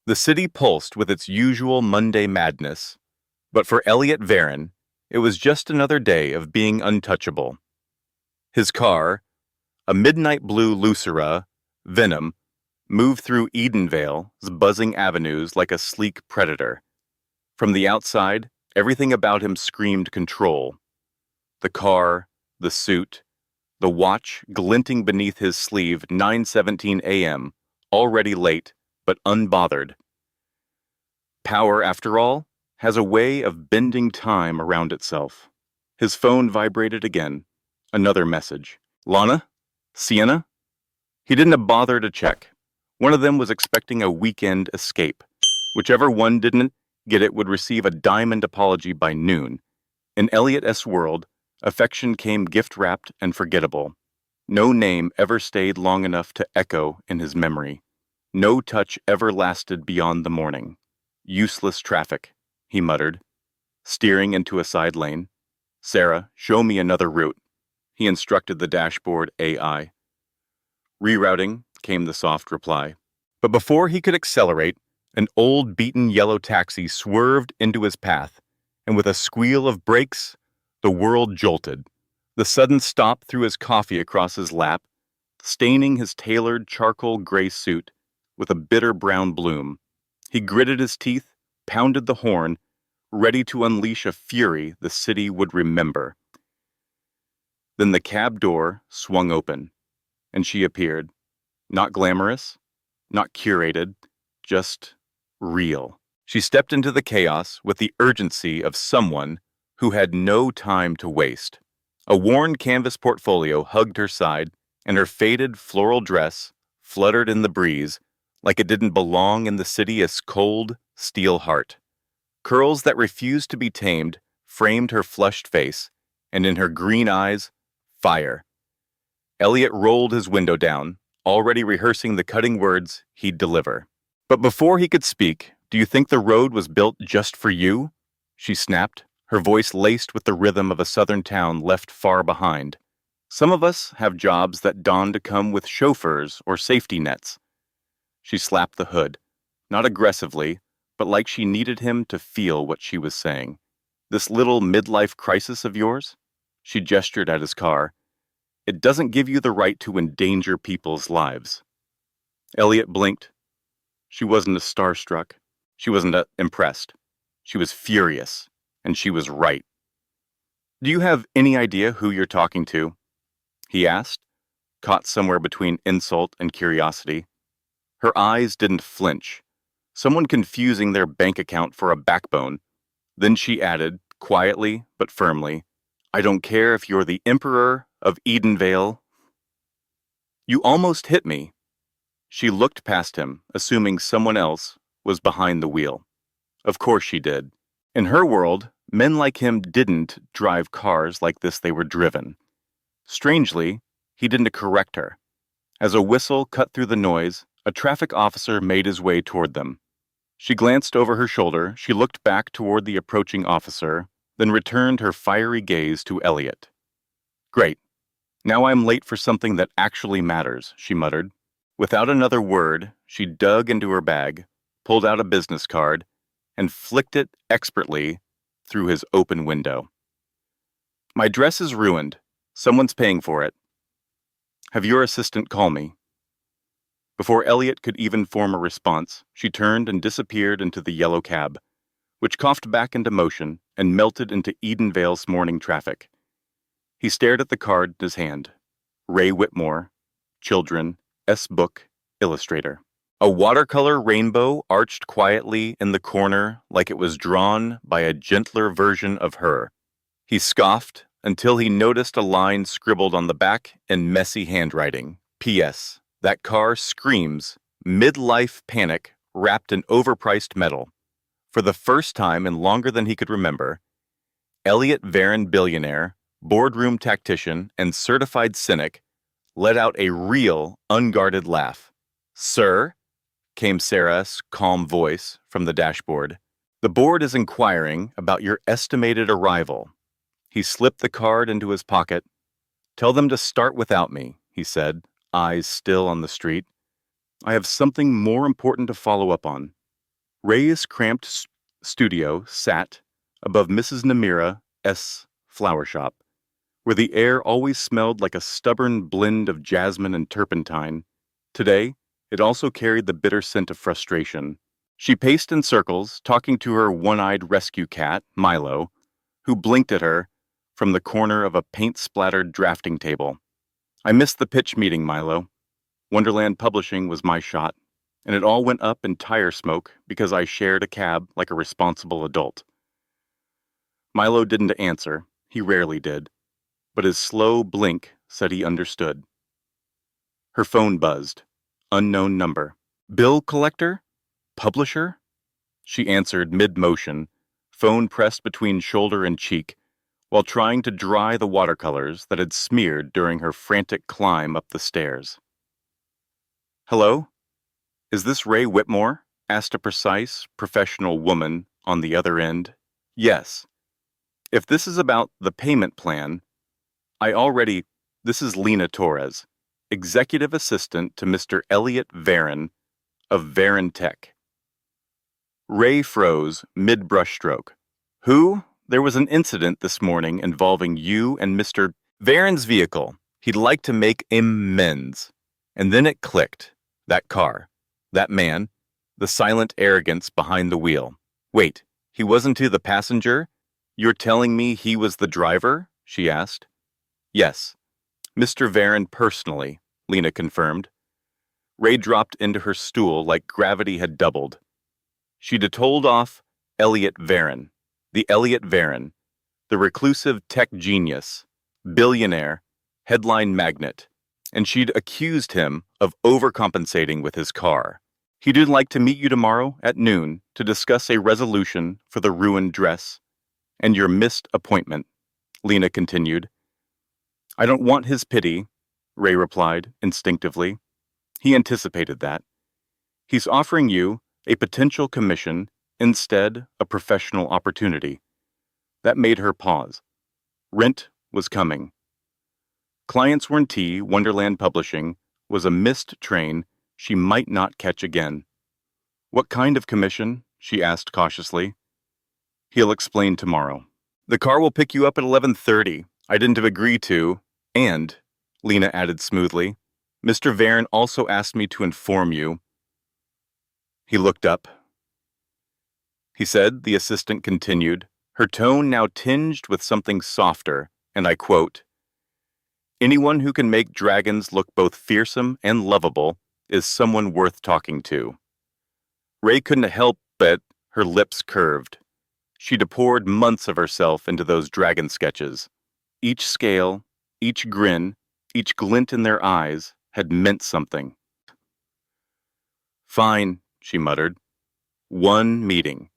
The city pulsed with its usual Monday madness, but for Eliot Varen, it was just another day of being untouchable. His car, a midnight blue Lucera, Venom, moved through Edenvale's buzzing avenues like a sleek predator. From the outside, everything about him screamed control. The car, the suit, the watch glinting beneath his sleeve 9:17 a.m., already late, but unbothered. Power, after all, has a way of bending time around itself. His phone vibrated again. Another message. Lana? Sienna? He didn't bother to check. One of them was expecting a weekend escape. Whichever one didn't get it would receive a diamond apology by noon. In Eliot's world, affection came gift-wrapped and forgettable. No name ever stayed long enough to echo in his memory. No touch ever lasted beyond the morning. Useless traffic, he muttered, steering into a side lane. Sarah, show me another route, he instructed the dashboard AI. Rerouting, came the soft reply. But before he could accelerate, an old beaten yellow taxi swerved into his path, and with a squeal of brakes, the world jolted. The sudden stop threw his coffee across his lap, staining his tailored charcoal gray suit with a bitter brown bloom. He gritted his teeth, pounded the horn, ready to unleash a fury the city would remember. Then the cab door swung open, and she appeared. Not glamorous, not curated, just real. She stepped into the chaos with the urgency of someone who had no time to waste. A worn canvas portfolio hugged her side, and her faded floral dress fluttered in the breeze like it didn't belong in the city's cold, steel heart. Curls that refused to be tamed framed her flushed face, and in her green eyes, fire. Eliot rolled his window down, already rehearsing the cutting words he'd deliver. But before he could speak, "Do you think the road was built just for you?" she snapped, her voice laced with the rhythm of a southern town left far behind. "Some of us have jobs that dawn to come with chauffeurs or safety nets." She slapped the hood, not aggressively, but like she needed him to feel what she was saying. "This little midlife crisis of yours?" She gestured at his car. "It doesn't give you the right to endanger people's lives." Eliot blinked. She wasn't starstruck. She wasn't impressed. She was furious, and she was right. "Do you have any idea who you're talking to?" he asked, caught somewhere between insult and curiosity. Her eyes didn't flinch. Someone confusing their bank account for a backbone. Then she added, quietly but firmly, "I don't care if you're the Emperor of Edenvale." "You almost hit me." She looked past him, assuming someone else was behind the wheel. Of course she did. In her world, men like him didn't drive cars like this they were driven. Strangely, he didn't correct her. As a whistle cut through the noise, a traffic officer made his way toward them. She glanced over her shoulder, she looked back toward the approaching officer, then returned her fiery gaze to Eliot. "Great. Now I'm late for something that actually matters," she muttered. Without another word, she dug into her bag, pulled out a business card, and flicked it expertly through his open window. "My dress is ruined. Someone's paying for it. Have your assistant call me." Before Eliot could even form a response, she turned and disappeared into the yellow cab, which coughed back into motion and melted into Edenvale's morning traffic. He stared at the card in his hand. Ray Whitmore, Children, S-Book, Illustrator. A watercolor rainbow arched quietly in the corner like it was drawn by a gentler version of her. He scoffed until he noticed a line scribbled on the back in messy handwriting. P.S. That car screams midlife panic wrapped in overpriced metal. For the first time in longer than he could remember, Eliot Varen, billionaire, boardroom tactician, and certified cynic, let out a real, unguarded laugh. "Sir?" came Sarah's calm voice from the dashboard. "The board is inquiring about your estimated arrival." He slipped the card into his pocket. "Tell them to start without me," he said, eyes still on the street. "I have something more important to follow up on." Ray's cramped studio sat above Mrs. Namira S. flower shop, where the air always smelled like a stubborn blend of jasmine and turpentine. Today, it also carried the bitter scent of frustration. She paced in circles, talking to her one-eyed rescue cat, Milo, who blinked at her from the corner of a paint-splattered drafting table. I missed the pitch meeting, Milo. Wonderland Publishing was my shot, and it all went up in tire smoke because I shared a cab like a responsible adult. Milo didn't answer. He rarely did, but his slow blink said he understood. Her phone buzzed. Unknown number. Bill collector? Publisher? She answered mid-motion, phone pressed between shoulder and cheek, while trying to dry the watercolors that had smeared during her frantic climb up the stairs. Hello? Is this Ray Whitmore? Asked a precise, professional woman on the other end. Yes. If this is about the payment plan, this is Lena Torres, executive assistant to Mr. Eliot Varen of Varen Tech. Ray froze mid-brushstroke. Who? There was an incident this morning involving you and Mr. Varen's vehicle. He'd like to make amends. And then it clicked. That car. That man. The silent arrogance behind the wheel. Wait, he wasn't the passenger? You're telling me he was the driver? She asked. Yes. Mr. Varen personally, Lena confirmed. Ray dropped into her stool like gravity had doubled. She'd told off Eliot Varen, the Eliot Varen, the reclusive tech genius, billionaire, headline magnate, and she'd accused him of overcompensating with his car. He'd like to meet you tomorrow at noon to discuss a resolution for the ruined dress and your missed appointment, Lena continued. I don't want his pity, Ray replied instinctively. He anticipated that. He's offering you a potential commission, instead a professional opportunity. That made her pause. Rent was coming. Clients Warranty Wonderland Publishing was a missed train she might not catch again. What kind of commission? She asked cautiously. He'll explain tomorrow. The car will pick you up at 11:30. I didn't agree to, and, Lena added smoothly, Mr. Varen also asked me to inform you. He looked up. He said, the assistant continued, her tone now tinged with something softer, and I quote, anyone who can make dragons look both fearsome and lovable is someone worth talking to. Ray couldn't help but her lips curved. She'd poured months of herself into those dragon sketches. Each scale, each grin, each glint in their eyes had meant something. Fine, she muttered. One meeting.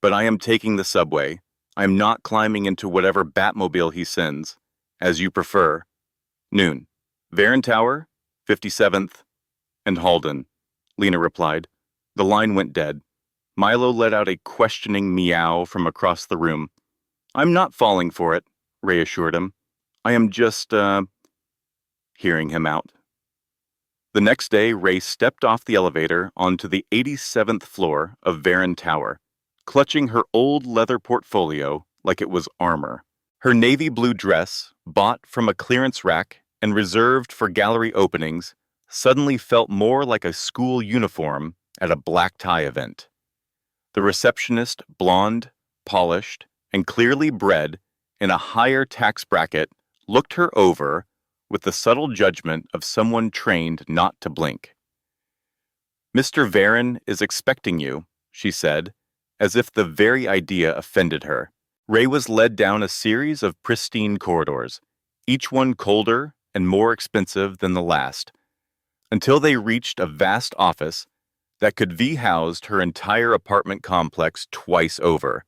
But I am taking the subway. I am not climbing into whatever Batmobile he sends. As you prefer. Noon. Varen Tower, 57th, and Halden, Lena replied. The line went dead. Milo let out a questioning meow from across the room. I'm not falling for it, Ray assured him. I am just, hearing him out. The next day, Ray stepped off the elevator onto the 87th floor of Varen Tower, clutching her old leather portfolio like it was armor. Her navy blue dress, bought from a clearance rack and reserved for gallery openings, suddenly felt more like a school uniform at a black tie event. The receptionist, blonde, polished, and clearly bred in a higher tax bracket, looked her over with the subtle judgment of someone trained not to blink. Mr. Varen is expecting you, she said, as if the very idea offended her. Ray was led down a series of pristine corridors, each one colder and more expensive than the last, until they reached a vast office that could be housed her entire apartment complex twice over.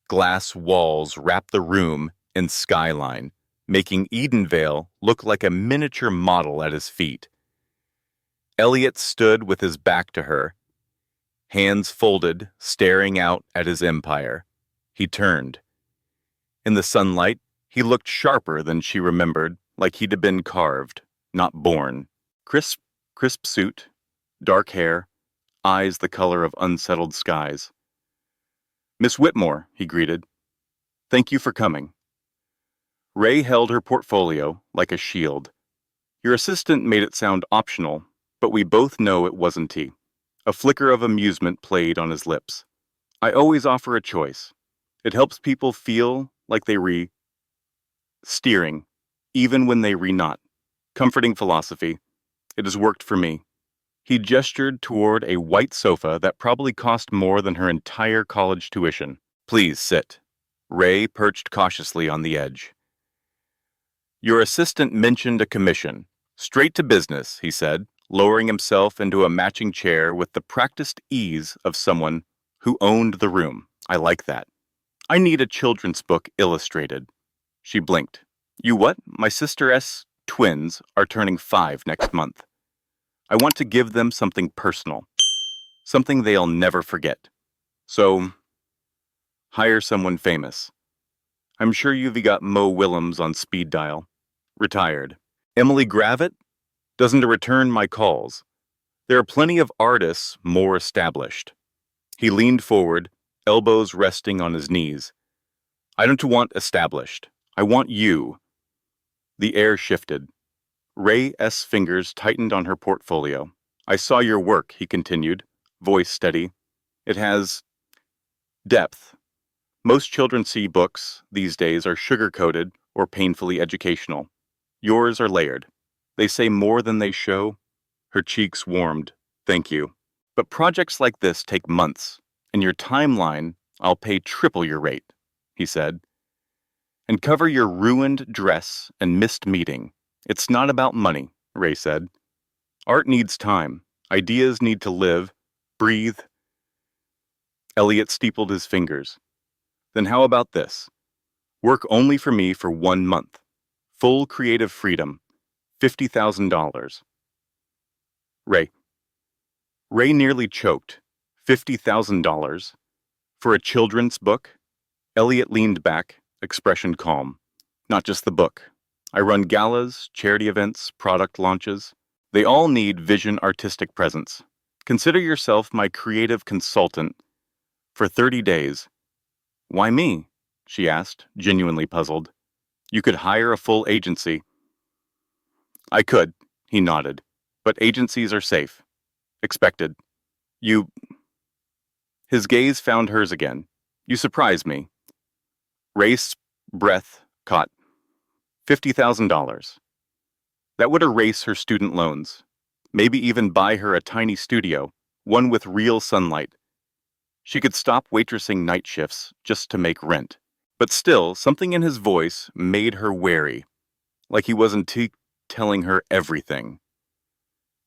Glass walls wrapped the room in skyline, making Edenvale look like a miniature model at his feet. Eliot stood with his back to her, hands folded, staring out at his empire. He turned. In the sunlight, he looked sharper than she remembered, like he'd have been carved, not born. Crisp suit, dark hair, eyes the color of unsettled skies. Miss Whitmore, he greeted. Thank you for coming. Ray held her portfolio like a shield. Your assistant made it sound optional, but we both know it wasn't he. A flicker of amusement played on his lips. I always offer a choice. It helps people feel like they steering, even when they not. Comforting philosophy. It has worked for me. He gestured toward a white sofa that probably cost more than her entire college tuition. Please sit. Ray perched cautiously on the edge. Your assistant mentioned a commission. Straight to business, he said, lowering himself into a matching chair with the practiced ease of someone who owned the room. I like that. I need a children's book illustrated. She blinked. You what? My sister's twins are turning 5 next month. I want to give them something personal, something they'll never forget. So, hire someone famous. I'm sure you've got Mo Willems on speed dial. Retired. Emily Gravett? Doesn't return my calls. There are plenty of artists more established. He leaned forward, elbows resting on his knees. I don't want established. I want you. The air shifted. Ray's fingers tightened on her portfolio. I saw your work, he continued, voice steady. It has depth. Most children's books these days are sugar-coated or painfully educational. Yours are layered. They say more than they show. Her cheeks warmed. Thank you. But projects like this take months. In your timeline, I'll pay triple your rate, he said. And cover your ruined dress and missed meeting. It's not about money, Ray said. Art needs time. Ideas need to live, breathe. Eliot steepled his fingers. Then how about this? Work only for me for 1 month. Full creative freedom. $50,000. Ray nearly choked. $50,000? For a children's book? Eliot leaned back, expression calm. Not just the book. I run galas, charity events, product launches. They all need vision artistic presence. Consider yourself my creative consultant for 30 days. Why me? She asked, genuinely puzzled. You could hire a full agency. I could, he nodded, but agencies are safe. Expected. His gaze found hers again. You surprise me. Ray's breath caught. $50,000. That would erase her student loans. Maybe even buy her a tiny studio, one with real sunlight. She could stop waitressing night shifts just to make rent. But still, something in his voice made her wary, like he wasn't telling her everything.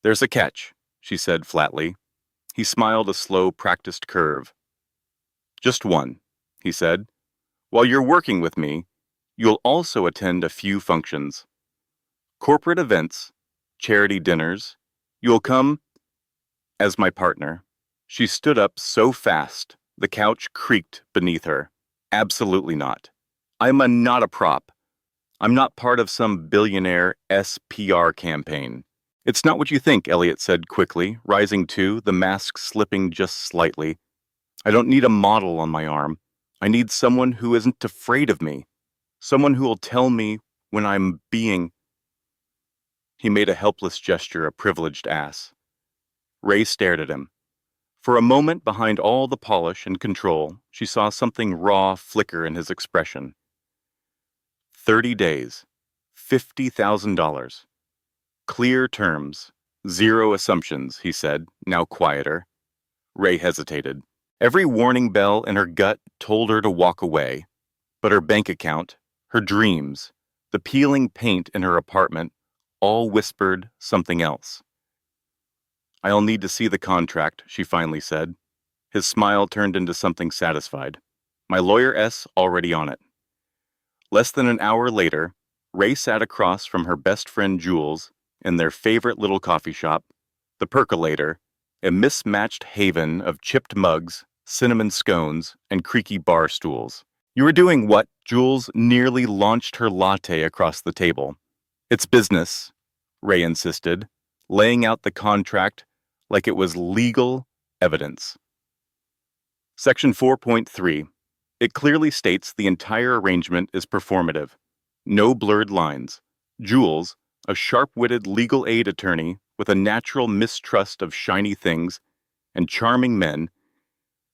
There's a catch, she said flatly. He smiled a slow, practiced curve. Just one, he said. While you're working with me, you'll also attend a few functions. Corporate events, charity dinners. You'll come as my partner. She stood up so fast, the couch creaked beneath her. Absolutely not. Not a prop. I'm not part of some billionaire PR campaign. It's not what you think, Eliot said quickly, rising too, the mask slipping just slightly. I don't need a model on my arm. I need someone who isn't afraid of me. Someone who will tell me when I'm being... He made a helpless gesture, a privileged ass. Ray stared at him. For a moment, behind all the polish and control, she saw something raw flicker in his expression. 30 days. $50,000. Clear terms. Zero assumptions, he said, now quieter. Ray hesitated. Every warning bell in her gut told her to walk away. But her bank account, her dreams, the peeling paint in her apartment, all whispered something else. I'll need to see the contract, she finally said. His smile turned into something satisfied. My lawyer's already on it. Less than an hour later, Ray sat across from her best friend Jules in their favorite little coffee shop, the Percolator, a mismatched haven of chipped mugs, cinnamon scones, and creaky bar stools. You were doing what? Jules nearly launched her latte across the table. It's business, Ray insisted, laying out the contract like it was legal evidence. Section 4.3. It clearly states the entire arrangement is performative. No blurred lines. Jules, a sharp-witted legal aid attorney with a natural mistrust of shiny things and charming men,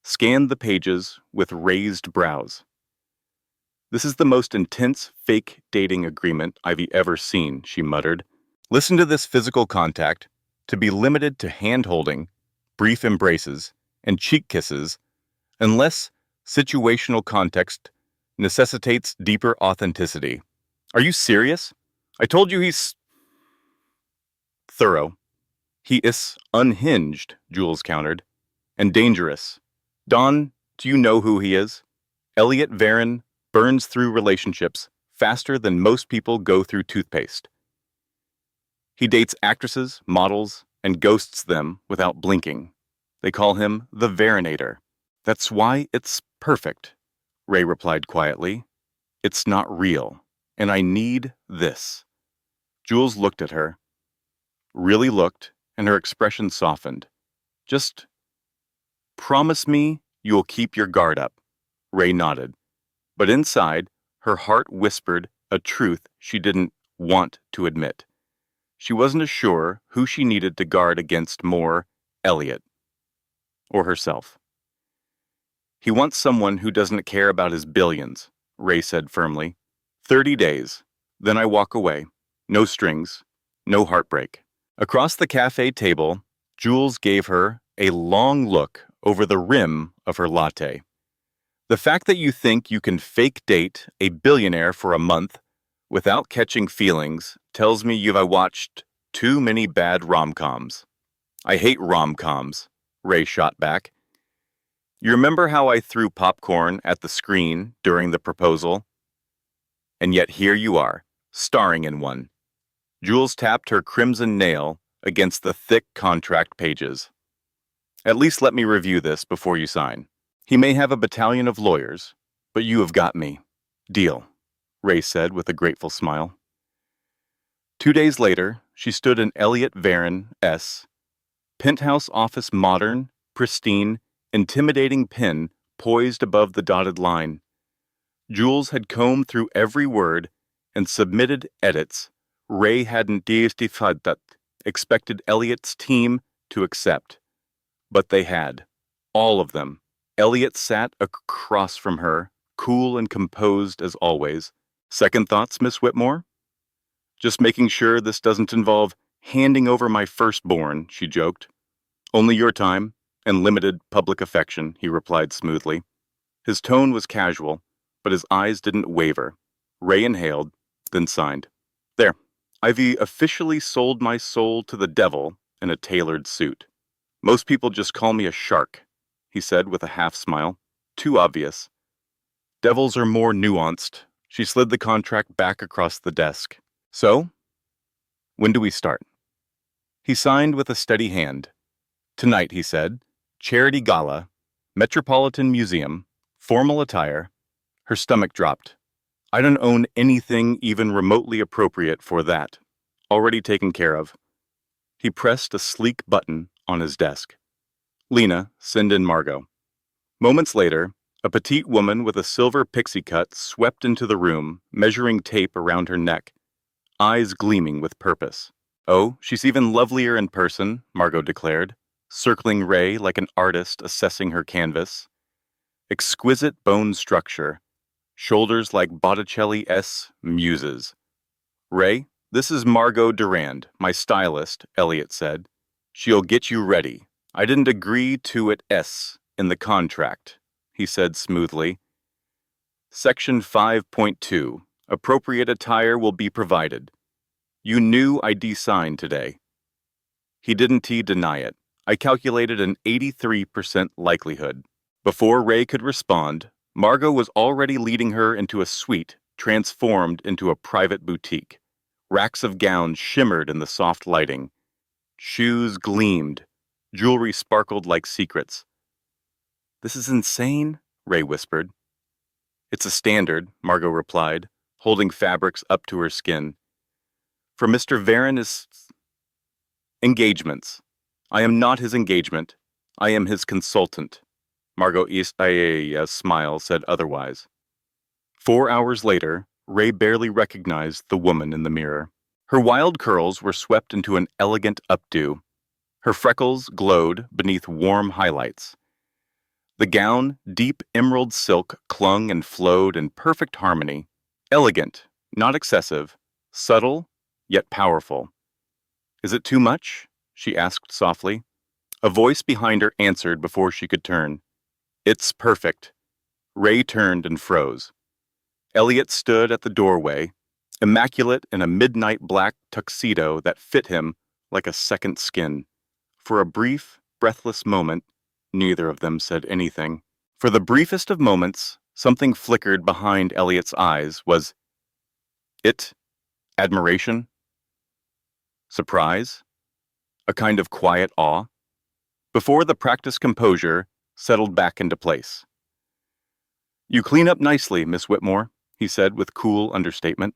scanned the pages with raised brows. "This is the most intense fake dating agreement I've ever seen," she muttered. "Listen to this physical contact, to be limited to hand-holding, brief embraces, and cheek kisses, unless situational context necessitates deeper authenticity. Are you serious? I told you he's thorough." "He is unhinged," Jules countered, "and dangerous. Don, do you know who he is? Eliot Varen burns through relationships faster than most people go through toothpaste. He dates actresses, models, and ghosts them without blinking. They call him the Varinator." "That's why it's perfect," Ray replied quietly. "It's not real, and I need this." Jules looked at her, really looked, and her expression softened. "Just promise me you'll keep your guard up." Ray nodded, but inside, her heart whispered a truth she didn't want to admit. She wasn't sure who she needed to guard against more, Eliot or herself. "He wants someone who doesn't care about his billions," Ray said firmly. 30 days. Then I walk away. No strings. No heartbreak." Across the cafe table, Jules gave her a long look over the rim of her latte. "The fact that you think you can fake date a billionaire for a month without catching feelings tells me you've watched too many bad rom-coms." "I hate rom-coms," Ray shot back. "You remember how I threw popcorn at the screen during the proposal? And yet here you are, starring in one." Jules tapped her crimson nail against the thick contract pages. "At least let me review this before you sign. He may have a battalion of lawyers, but you have got me. Deal," Ray said with a grateful smile. 2 days later, she stood in Eliot Varen's penthouse office, modern, pristine, intimidating pen poised above the dotted line. Jules had combed through every word and submitted edits Ray hadn't expected Eliot's team to accept. But they had. All of them. Eliot sat across from her, cool and composed as always. "Second thoughts, Miss Whitmore?" "Just making sure this doesn't involve handing over my firstborn," she joked. "Only your time and limited public affection," he replied smoothly. His tone was casual, but his eyes didn't waver. Ray inhaled, then signed. "There. I've officially sold my soul to the devil in a tailored suit. Most people just call me a shark," he said with a half smile. "Too obvious. Devils are more nuanced." She slid the contract back across the desk. "So, when do we start?" He signed with a steady hand. "Tonight," he said. "Charity gala, Metropolitan Museum, formal attire." Her stomach dropped. "I don't own anything even remotely appropriate for that. Already taken care of." He pressed a sleek button on his desk. "Lena, send in Margot." Moments later, a petite woman with a silver pixie cut swept into the room, measuring tape around her neck, eyes gleaming with purpose. "Oh, she's even lovelier in person," Margot declared, circling Ray like an artist assessing her canvas. "Exquisite bone structure, shoulders like Botticelli's muses." "Ray, this is Margot Durand, my stylist," Eliot said. "She'll get you ready. I didn't agree to it in the contract," he said smoothly. Section 5.2. Appropriate attire will be provided. "You knew I'd sign today." He didn't deny it. "I calculated an 83% likelihood." Before Ray could respond, Margot was already leading her into a suite transformed into a private boutique. Racks of gowns shimmered in the soft lighting. Shoes gleamed. Jewelry sparkled like secrets. "This is insane," Ray whispered. "It's a standard," Margot replied, holding fabrics up to her skin. "For Mr. Varen's engagements. I am not his engagement. I am his consultant." Margot East's smile said otherwise. 4 hours later, Ray barely recognized the woman in the mirror. Her wild curls were swept into an elegant updo. Her freckles glowed beneath warm highlights. The gown, deep emerald silk, clung and flowed in perfect harmony. Elegant, not excessive, subtle, yet powerful. "Is it too much?" she asked softly. A voice behind her answered before she could turn. "It's perfect." Ray turned and froze. Eliot stood at the doorway, immaculate in a midnight black tuxedo that fit him like a second skin. For a brief, breathless moment, neither of them said anything. For the briefest of moments, something flickered behind Eliot's eyes. Was it admiration? Surprise? A kind of quiet awe? Before the practiced composure settled back into place. "You clean up nicely, Miss Whitmore," he said with cool understatement.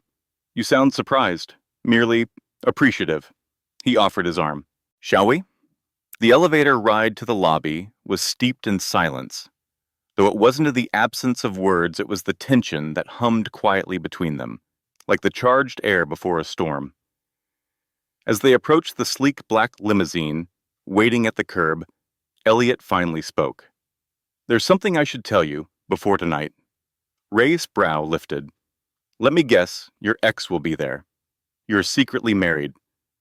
"You sound surprised, merely appreciative." He offered his arm. "Shall we?" The elevator ride to the lobby was steeped in silence. Though it wasn't the absence of words, it was the tension that hummed quietly between them, like the charged air before a storm. As they approached the sleek black limousine, waiting at the curb, Eliot finally spoke. "There's something I should tell you before tonight." Ray's brow lifted. "Let me guess, your ex will be there. You're secretly married.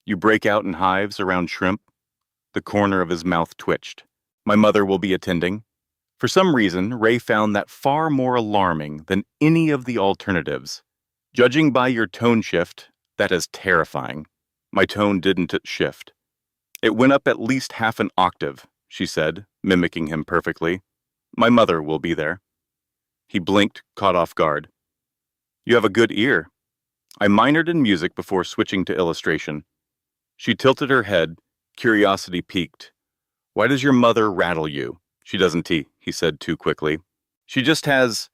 You break out in hives around shrimp." The corner of his mouth twitched. "My mother will be attending." For some reason, Ray found that far more alarming than any of the alternatives. "Judging by your tone shift, that is terrifying." "My tone didn't shift. It went up at least half an octave," she said, mimicking him perfectly. "My mother will be there." He blinked, caught off guard. "You have a good ear." "I minored in music before switching to illustration." She tilted her head, curiosity piqued. "Why does your mother rattle you?" "She doesn't," he said too quickly. "She just has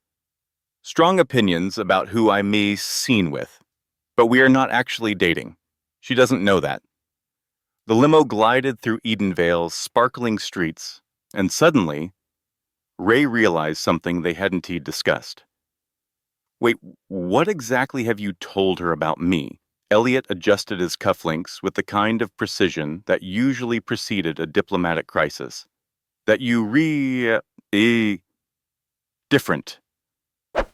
strong opinions about who I'm seen with. But we are not actually dating. She doesn't know that." The limo glided through Edenvale's sparkling streets, and suddenly, Ray realized something they hadn't discussed. "Wait, what exactly have you told her about me?" Eliot adjusted his cufflinks with the kind of precision that usually preceded a diplomatic crisis. "That you different.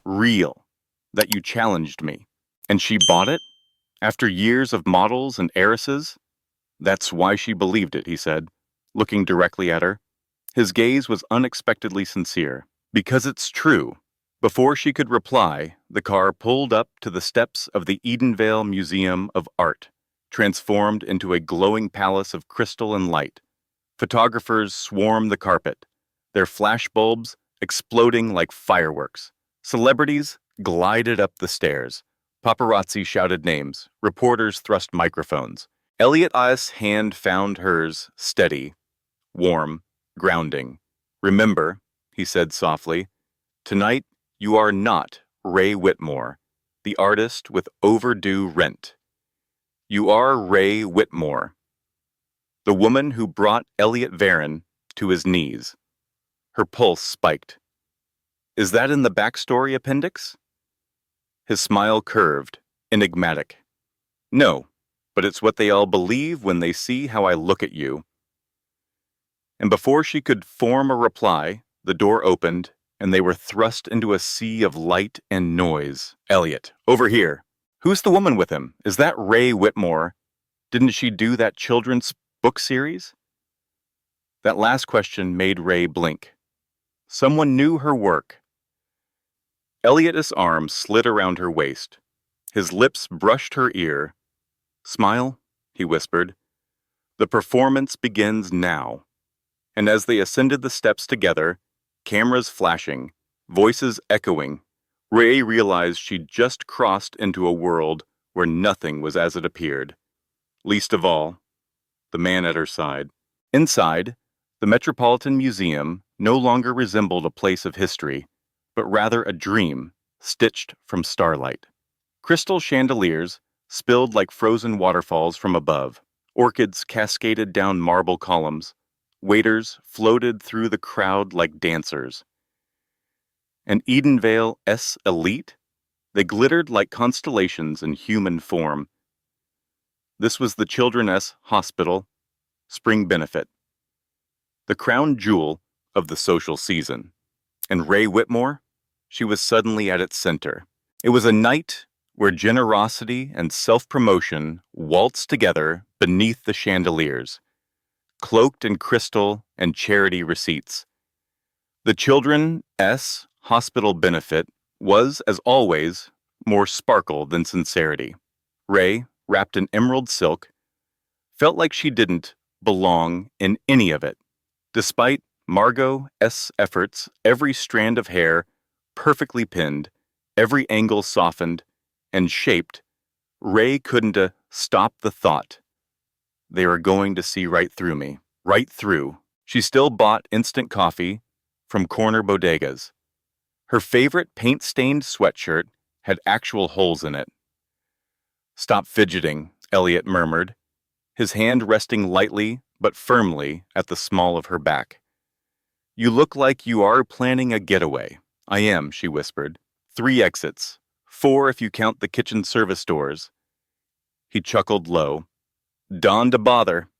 Real. That you challenged me. And she bought it? After years of models and heiresses?" "That's why she believed it," he said, looking directly at her. His gaze was unexpectedly sincere. "Because it's true." Before she could reply, the car pulled up to the steps of the Edenvale Museum of Art, transformed into a glowing palace of crystal and light. Photographers swarmed the carpet, their flashbulbs exploding like fireworks. Celebrities glided up the stairs. Paparazzi shouted names. Reporters thrust microphones. Eliot's hand found hers, steady, warm, grounding. "Remember," he said softly, "tonight you are not Ray Whitmore, the artist with overdue rent. You are Ray Whitmore, the woman who brought Eliot Varen to his knees." Her pulse spiked. "Is that in the backstory appendix?" His smile curved, enigmatic. "No, but it's what they all believe when they see how I look at you." And before she could form a reply, the door opened, and they were thrust into a sea of light and noise. "Eliot, over here. Who's the woman with him? Is that Ray Whitmore? Didn't she do that children's book series?" That last question made Ray blink. Someone knew her work. Eliot's arm slid around her waist. His lips brushed her ear. "Smile," he whispered. "The performance begins now." And as they ascended the steps together, cameras flashing, voices echoing, Ray realized she'd just crossed into a world where nothing was as it appeared. Least of all, the man at her side. Inside, the Metropolitan Museum no longer resembled a place of history, but rather a dream stitched from starlight. Crystal chandeliers spilled like frozen waterfalls from above. Orchids cascaded down marble columns. waiters floated through the crowd like dancers. And Edenvale S. Elite? They glittered like constellations in human form. This was the Children's Hospital Spring Benefit, the crown jewel of the social season. And Ray Whitmore? She was suddenly at its center. It was a night where generosity and self-promotion waltzed together beneath the chandeliers, cloaked in crystal and charity receipts. The Children's Hospital Benefit was, as always, more sparkle than sincerity. Ray, wrapped in emerald silk, felt like she didn't belong in any of it. Despite Margot's efforts, every strand of hair perfectly pinned, every angle softened and shaped, Ray couldn't stop the thought. They were going to see right through me. Right through. She still bought instant coffee from corner bodegas. Her favorite paint-stained sweatshirt had actual holes in it. "Stop fidgeting," Eliot murmured, his hand resting lightly but firmly at the small of her back. "You look like you are planning a getaway." "I am," she whispered. 3 exits. 4 if you count the kitchen service doors. He chuckled low. "Dawn to bother."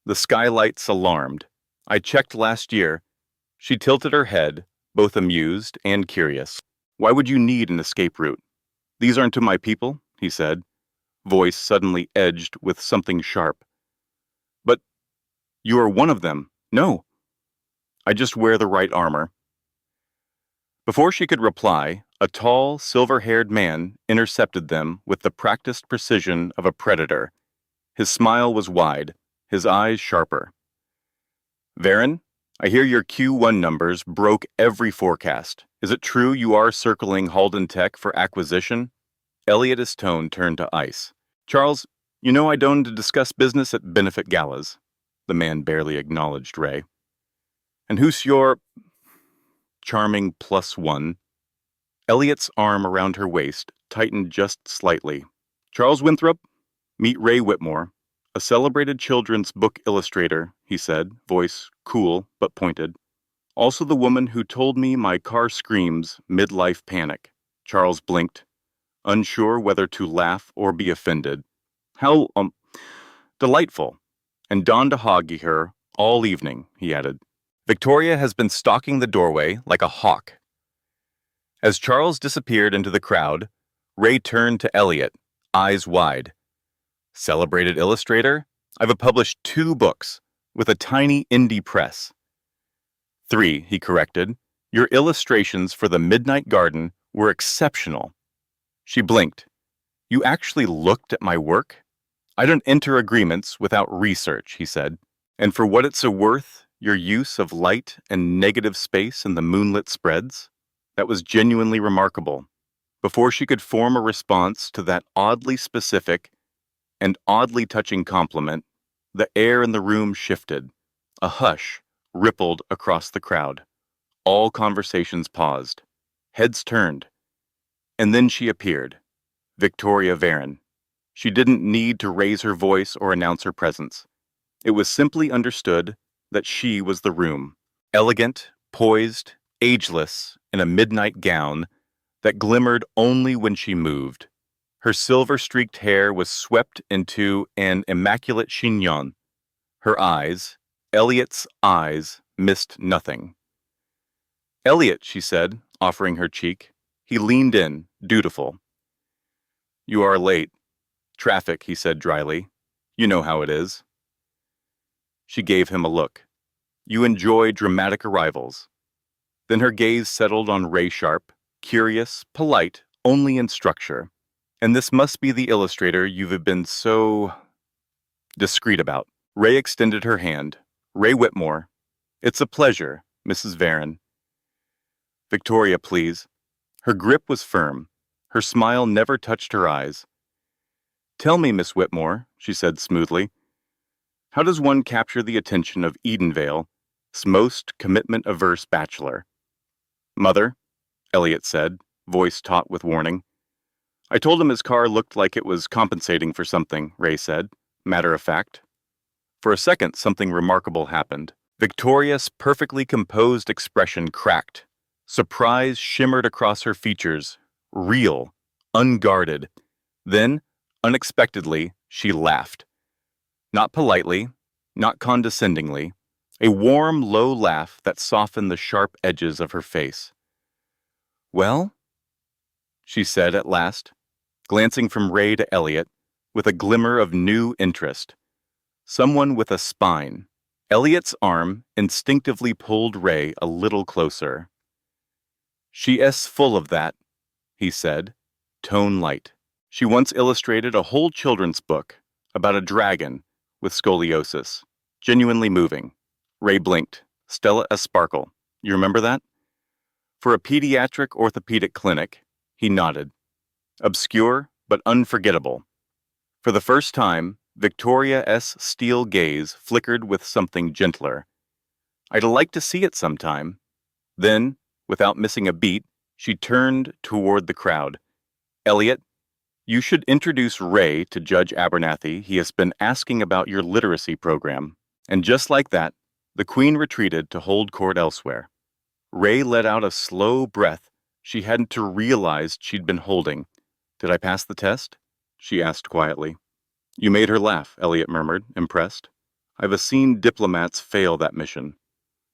The skylights alarmed. "I checked last year." She tilted her head, both amused and curious. "Why would you need an escape route?" "These aren't to my people," he said, voice suddenly edged with something sharp. "But you are one of them." "No. I just wear the right armor." Before she could reply, a tall, silver-haired man intercepted them with the practiced precision of a predator. His smile was wide, his eyes sharper. "Varen, I hear your Q1 numbers broke every forecast. Is it true you are circling Halden Tech for acquisition?" Eliot's tone turned to ice. "Charles, you know I don't discuss business at benefit galas." The man barely acknowledged Ray. "And who's your charming +1? Eliot's arm around her waist tightened just slightly. "Charles Winthrop, meet Ray Whitmore, a celebrated children's book illustrator," he said, voice cool but pointed. "Also the woman who told me my car screams midlife panic." Charles blinked, unsure whether to laugh or be offended. "How, delightful. And Don to hoggy her all evening," he added. Victoria has been stalking the doorway like a hawk. As Charles disappeared into the crowd, Ray turned to Eliot, eyes wide. "Celebrated illustrator? I've published 2 books, with a tiny indie press." 3, he corrected. "Your illustrations for the Midnight Garden were exceptional." She blinked. "You actually looked at my work?" "I don't enter agreements without research," he said. "And for what it's worth, your use of light and negative space in the moonlit spreads? That was genuinely remarkable." Before she could form a response to that oddly specific and oddly touching compliment, the air in the room shifted. A hush rippled across the crowd. All conversations paused. Heads turned. And then she appeared. Victoria Varen. She didn't need to raise her voice or announce her presence. It was simply understood that she was the room. Elegant, poised, ageless, in a midnight gown that glimmered only when she moved. Her silver-streaked hair was swept into an immaculate chignon. Her eyes, Eliot's eyes, missed nothing. "Eliot," she said, offering her cheek. He leaned in, dutiful. "You are late." "Traffic," he said dryly. "You know how it is." She gave him a look. "You enjoy dramatic arrivals." Then her gaze settled on Ray Sharp, curious, polite, only in structure. "And this must be the illustrator you've been so discreet about." Ray extended her hand. "Ray Whitmore." "It's a pleasure, Mrs. Varen." "Victoria, please." Her grip was firm. Her smile never touched her eyes. "Tell me, Miss Whitmore," she said smoothly, "how does one capture the attention of Edenvale's most commitment-averse bachelor?" "Mother," Eliot said, voice taut with warning. "I told him his car looked like it was compensating for something," Ray said, matter of fact. For a second, something remarkable happened. Victoria's perfectly composed expression cracked. Surprise shimmered across her features, real, unguarded. Then, unexpectedly, she laughed. Not politely, not condescendingly, a warm, low laugh that softened the sharp edges of her face. "Well?" she said at last, glancing from Ray to Eliot, with a glimmer of new interest. Someone with a spine. Eliot's arm instinctively pulled Ray a little closer. "She's full of that," he said, tone light. "She once illustrated a whole children's book about a dragon with scoliosis. Genuinely moving." Ray blinked. "Stella a Sparkle. You remember that?" For a pediatric orthopedic clinic, he nodded. Obscure, but unforgettable. For the first time, Victoria's steel gaze flickered with something gentler. "I'd like to see it sometime." Then, without missing a beat, she turned toward the crowd. "Eliot, you should introduce Ray to Judge Abernathy. He has been asking about your literacy program." And just like that, the Queen retreated to hold court elsewhere. Ray let out a slow breath she hadn't realized she'd been holding. "Did I pass the test?" she asked quietly. "You made her laugh," Eliot murmured, impressed. "I've seen diplomats fail that mission."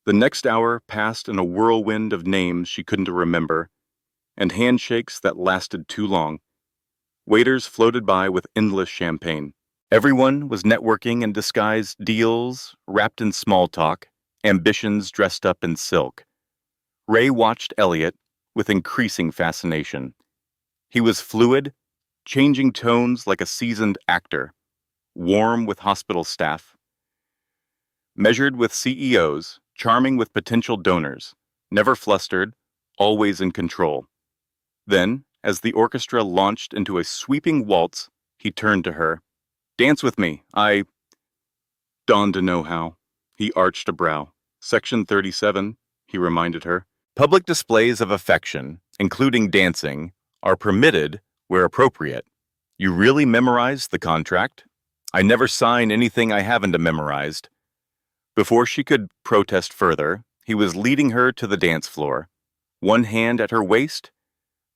The next hour passed in a whirlwind of names she couldn't remember, and handshakes that lasted too long. Waiters floated by with endless champagne. Everyone was networking in disguised deals, wrapped in small talk, ambitions dressed up in silk. Ray watched Eliot with increasing fascination. He was fluid, changing tones like a seasoned actor, warm with hospital staff, measured with CEOs, charming with potential donors, never flustered, always in control. Then, as the orchestra launched into a sweeping waltz, he turned to her. "Dance with me, I dawned to know how." He arched a brow. "Section 37, he reminded her. "Public displays of affection, including dancing, are permitted where appropriate. You really memorized the contract?" "I never sign anything I haven't memorized." Before she could protest further, he was leading her to the dance floor, one hand at her waist,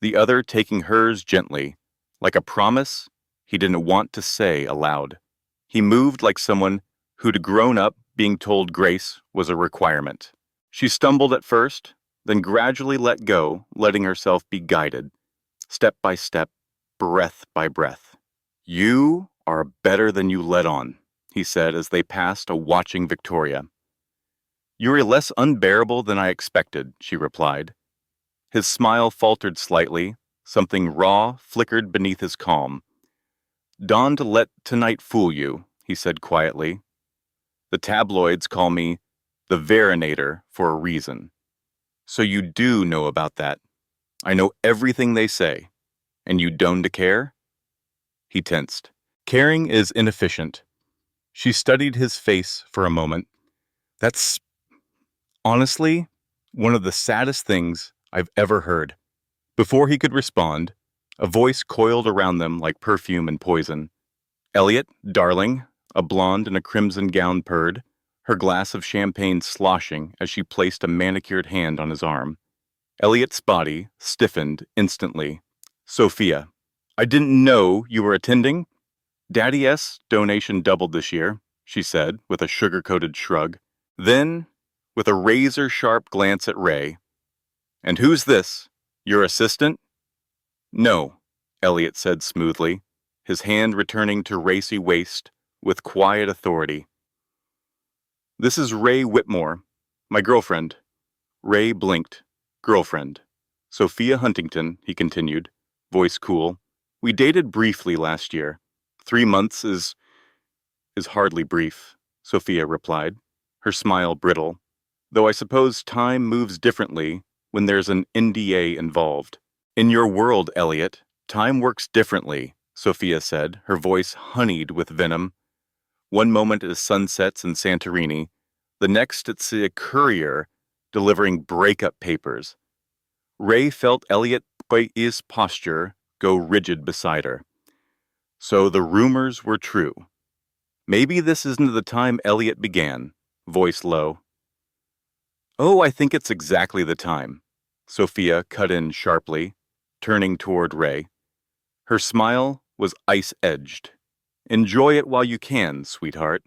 the other taking hers gently, like a promise he didn't want to say aloud. He moved like someone who'd grown up being told grace was a requirement. She stumbled at first, then gradually let go, letting herself be guided, step by step, breath by breath. "You are better than you let on," he said as they passed a watching Victoria. "You're less unbearable than I expected," she replied. His smile faltered slightly, something raw flickered beneath his calm. "Dawned to let tonight fool you," he said quietly. "The tabloids call me the Varinator for a reason. So you do know about that. I know everything they say. And you don't care?" He tensed. "Caring is inefficient." She studied his face for a moment. "That's, honestly, one of the saddest things I've ever heard." Before he could respond, a voice coiled around them like perfume and poison. "Eliot, darling," a blonde in a crimson gown purred, her glass of champagne sloshing as she placed a manicured hand on his arm. Eliot's body stiffened instantly. "Sophia, I didn't know you were attending." "Daddy's donation doubled this year," she said with a sugar-coated shrug. Then, with a razor-sharp glance at Ray, "And who's this? Your assistant?" "No," Eliot said smoothly, his hand returning to racy waist with quiet authority. "This is Ray Whitmore, my girlfriend." Ray blinked. "Girlfriend. Sophia Huntington," he continued, voice cool. "We dated briefly last year. 3 months is hardly brief," Sophia replied, her smile brittle. "Though I suppose time moves differently when there's an NDA involved." "In your world, Eliot, time works differently," Sophia said, her voice honeyed with venom. "One moment is sunsets in Santorini, the next it's a courier delivering breakup papers." Ray felt Eliot's posture go rigid beside her. So the rumors were true. Maybe this isn't the time Eliot began, voice low. Oh, I think it's exactly the time. Sophia cut in sharply, turning toward Ray. Her smile was ice-edged. Enjoy it while you can, sweetheart.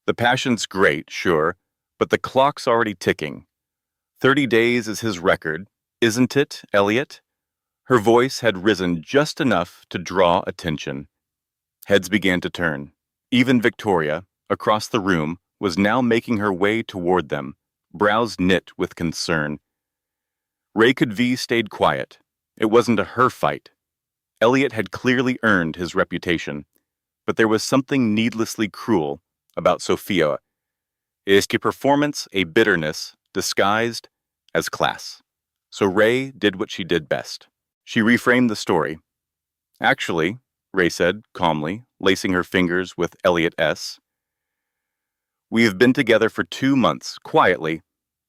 The passion's great, sure, but the clock's already ticking. 30 days is his record, isn't it, Eliot? Her voice had risen just enough to draw attention. Heads began to turn. Even Victoria, across the room, was now making her way toward them, brows knit with concern. Ray V stayed quiet. It wasn't a her fight. Eliot had clearly earned his reputation, but there was something needlessly cruel about Sophia. Is performance a bitterness disguised as class? So Ray did what she did best. She reframed the story. Actually, Ray said calmly, lacing her fingers with Eliot S. We have been together for 2 months, quietly.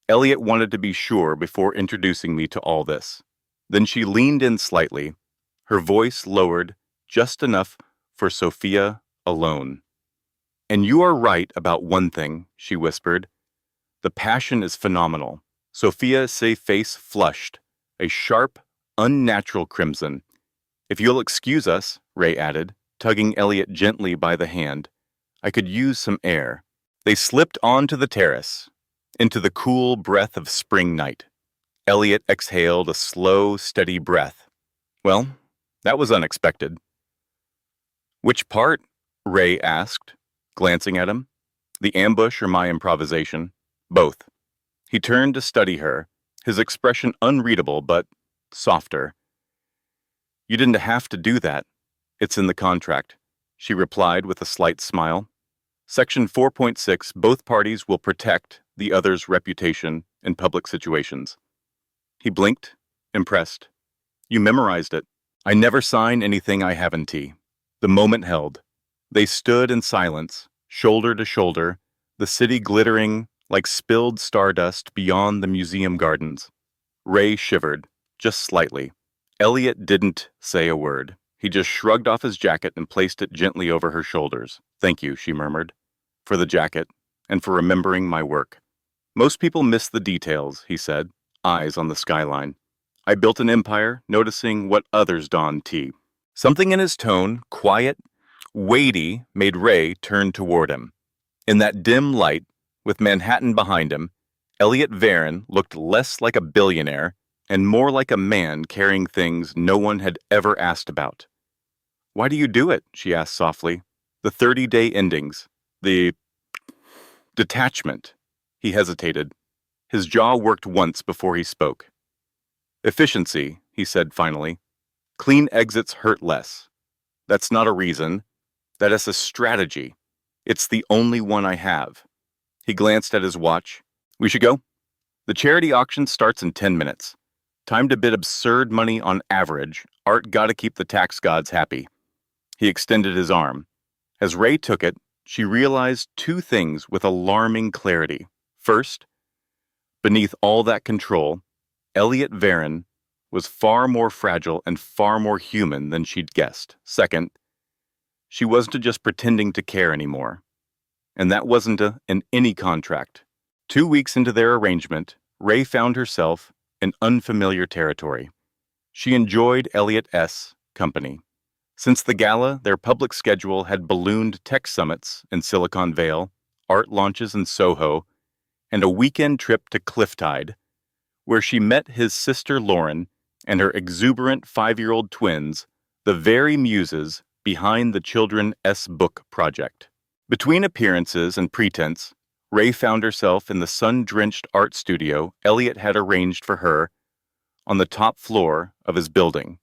Eliot wanted to be sure before introducing me to all this. Then she leaned in slightly, her voice lowered just enough for Sophia alone. And you are right about one thing, she whispered. The passion is phenomenal. Sophia's face flushed, a sharp, unnatural crimson. If you'll excuse us, Ray added, tugging Eliot gently by the hand, I could use some air. They slipped onto the terrace, into the cool breath of spring night. Eliot exhaled a slow, steady breath. Well, that was unexpected. Which part? Ray asked, glancing at him. The ambush or my improvisation? Both. He turned to study her, his expression unreadable but softer. You didn't have to do that. It's in the contract, she replied with a slight smile. Section 4.6, both parties will protect the other's reputation in public situations. He blinked, impressed. You memorized it. I never sign anything I haven't. The moment held. They stood in silence, shoulder to shoulder, the city glittering like spilled stardust beyond the museum gardens. Ray shivered, just slightly. Eliot didn't say a word. He just shrugged off his jacket and placed it gently over her shoulders. Thank you, she murmured, for the jacket and for remembering my work. Most people miss the details, he said, eyes on the skyline. I built an empire, noticing what others donned. Something in his tone, quiet, weighty, made Ray turn toward him. In that dim light, with Manhattan behind him, Eliot Varen looked less like a billionaire and more like a man carrying things no one had ever asked about. Why do you do it? She asked softly. The 30-day endings. The detachment. He hesitated. His jaw worked once before he spoke. Efficiency, he said finally. Clean exits hurt less. That's not a reason. That is a strategy. It's the only one I have. He glanced at his watch. We should go? The charity auction starts in 10 minutes. Time to bid absurd money on average. Art gotta keep the tax gods happy. He extended his arm. As Ray took it, she realized 2 things with alarming clarity. First, beneath all that control, Eliot Varen was far more fragile and far more human than she'd guessed. Second, she wasn't just pretending to care anymore. And that wasn't in any contract. 2 weeks into their arrangement, Ray found herself in unfamiliar territory. She enjoyed Eliot S. company. Since the gala, their public schedule had ballooned tech summits in Silicon Vale, art launches in Soho, and a weekend trip to Clifftide, where she met his sister Lauren and her exuberant 5-year-old twins, the very muses behind the Children S Book project. Between appearances and pretense, Ray found herself in the sun-drenched art studio Eliot had arranged for her on the top floor of his building.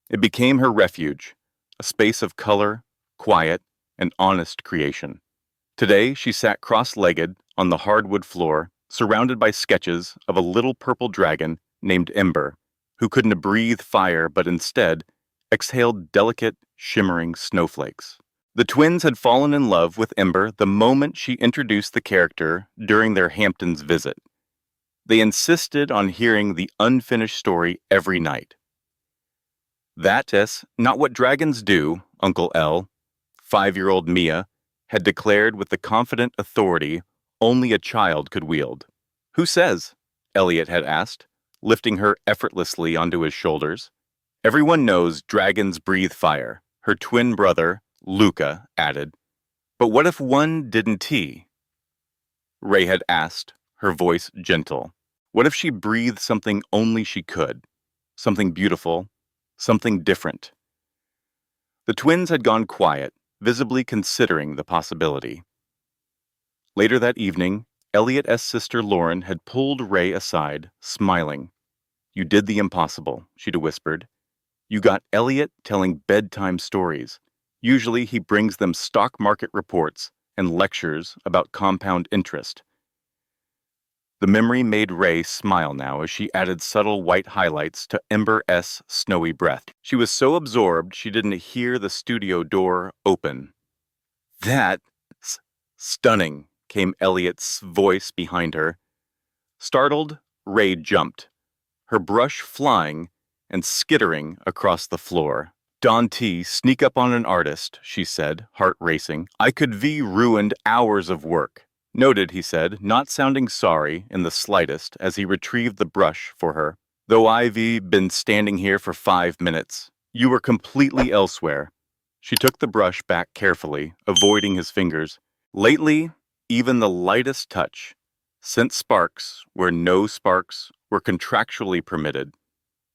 It became her refuge, a space of color, quiet, and honest creation. Today, she sat cross-legged on the hardwood floor, surrounded by sketches of a little purple dragon named Ember, who couldn't breathe fire but instead exhaled delicate, shimmering snowflakes. The twins had fallen in love with Ember the moment she introduced the character during their Hamptons visit. They insisted on hearing the unfinished story every night. That's not what dragons do, Uncle L, 5-year-old Mia, had declared with the confident authority only a child could wield. Who says? Eliot had asked, lifting her effortlessly onto his shoulders. Everyone knows dragons breathe fire, her twin brother, Luca, added. But what if one didn't? Ray had asked, her voice gentle. What if she breathed something only she could? Something beautiful, something different. The twins had gone quiet, visibly considering the possibility. Later that evening, Eliot's sister Lauren had pulled Ray aside, smiling. You did the impossible, she'd whispered. You got Eliot telling bedtime stories. Usually he brings them stock market reports and lectures about compound interest. The memory made Ray smile now as she added subtle white highlights to Ember's snowy breath. She was so absorbed she didn't hear the studio door open. That's stunning, came Eliot's voice behind her. Startled, Ray jumped, her brush flying and skittering across the floor. Dante, sneak up on an artist, she said, heart racing. I could be ruined hours of work. Noted, he said, not sounding sorry in the slightest as he retrieved the brush for her. Though I've been standing here for 5 minutes. You were completely elsewhere. She took the brush back carefully, avoiding his fingers. Lately, even the lightest touch sent sparks where no sparks were contractually permitted.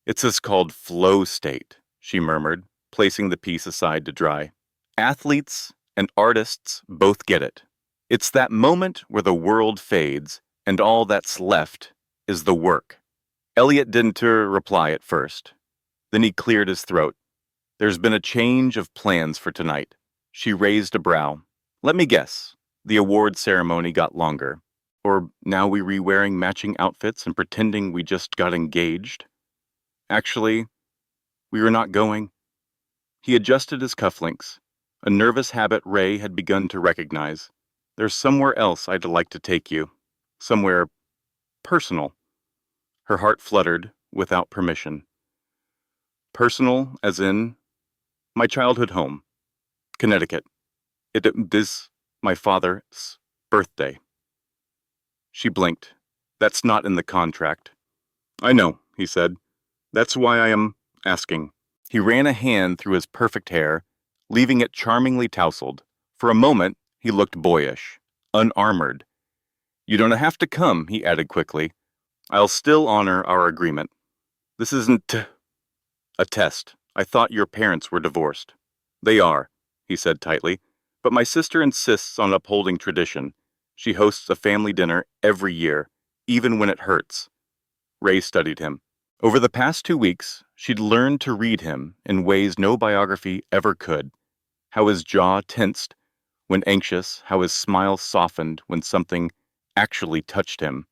It's this called flow state, she murmured, placing the piece aside to dry. Athletes and artists both get it. It's that moment where the world fades and all that's left is the work. Eliot didn't reply at first. Then he cleared his throat. There's been a change of plans for tonight. She raised a brow. Let me guess. The award ceremony got longer. Or now we re-wearing matching outfits and pretending we just got engaged? Actually, we were not going. He adjusted his cufflinks, a nervous habit Ray had begun to recognize. There's somewhere else I'd like to take you. Somewhere personal. Her heart fluttered without permission. Personal as in my childhood home, Connecticut. It is my father's birthday. She blinked. That's not in the contract. I know, he said. That's why I am asking. He ran a hand through his perfect hair, leaving it charmingly tousled. For a moment, he looked boyish, unarmored. You don't have to come, he added quickly. I'll still honor our agreement. This isn't a test. I thought your parents were divorced. They are, he said tightly, but my sister insists on upholding tradition. She hosts a family dinner every year, even when it hurts. Ray studied him. Over the past 2 weeks, she'd learned to read him in ways no biography ever could. How his jaw tensed when anxious, how his smile softened when something actually touched him.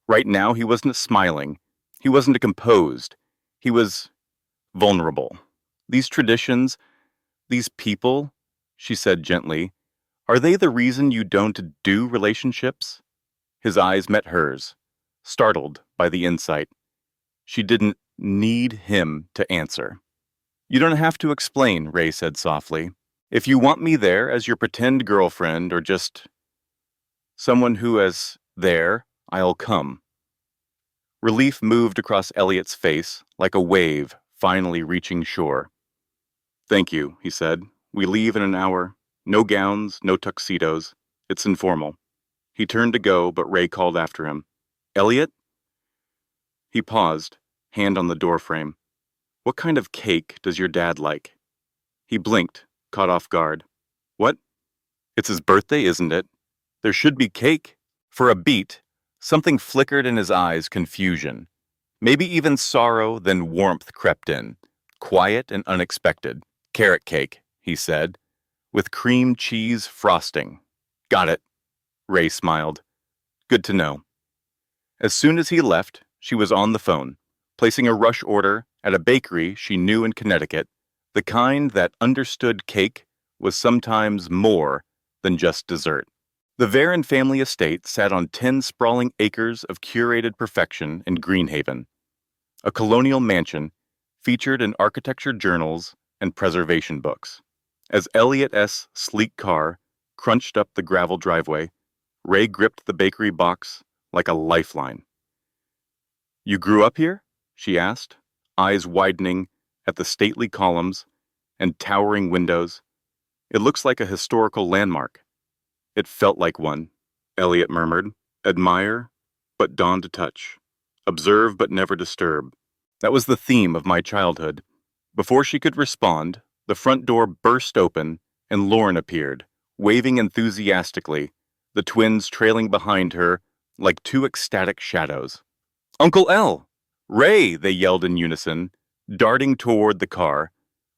Right now, he wasn't smiling. He wasn't composed. He was vulnerable. These traditions, these people, she said gently, are they the reason you don't do relationships? His eyes met hers, startled by the insight. She didn't need him to answer. You don't have to explain, Ray said softly. If you want me there as your pretend girlfriend or just someone who is there, I'll come. Relief moved across Eliot's face like a wave finally reaching shore. Thank you, he said. We leave in an hour. No gowns, no tuxedos. It's informal. He turned to go, but Ray called after him. Eliot? He paused, hand on the doorframe. What kind of cake does your dad like? He blinked, caught off guard. What? It's his birthday, isn't it? There should be cake. For a beat, something flickered in his eyes, confusion. Maybe even sorrow, then warmth crept in. Quiet and unexpected. Carrot cake, he said, with cream cheese frosting. Got it. Ray smiled. Good to know. As soon as he left, she was on the phone, placing a rush order at a bakery she knew in Connecticut, the kind that understood cake was sometimes more than just dessert. The Varen family estate sat on 10 sprawling acres of curated perfection in Greenhaven, a colonial mansion featured in architecture journals and preservation books. As Eliot's sleek car crunched up the gravel driveway, Ray gripped the bakery box like a lifeline. You grew up here? She asked, eyes widening at the stately columns and towering windows. It looks like a historical landmark. It felt like one, Eliot murmured. Admire, but dawn to touch. Observe, but never disturb. That was the theme of my childhood. Before she could respond, the front door burst open and Lauren appeared, waving enthusiastically, the twins trailing behind her like two ecstatic shadows. Uncle L! Ray! They yelled in unison, darting toward the car.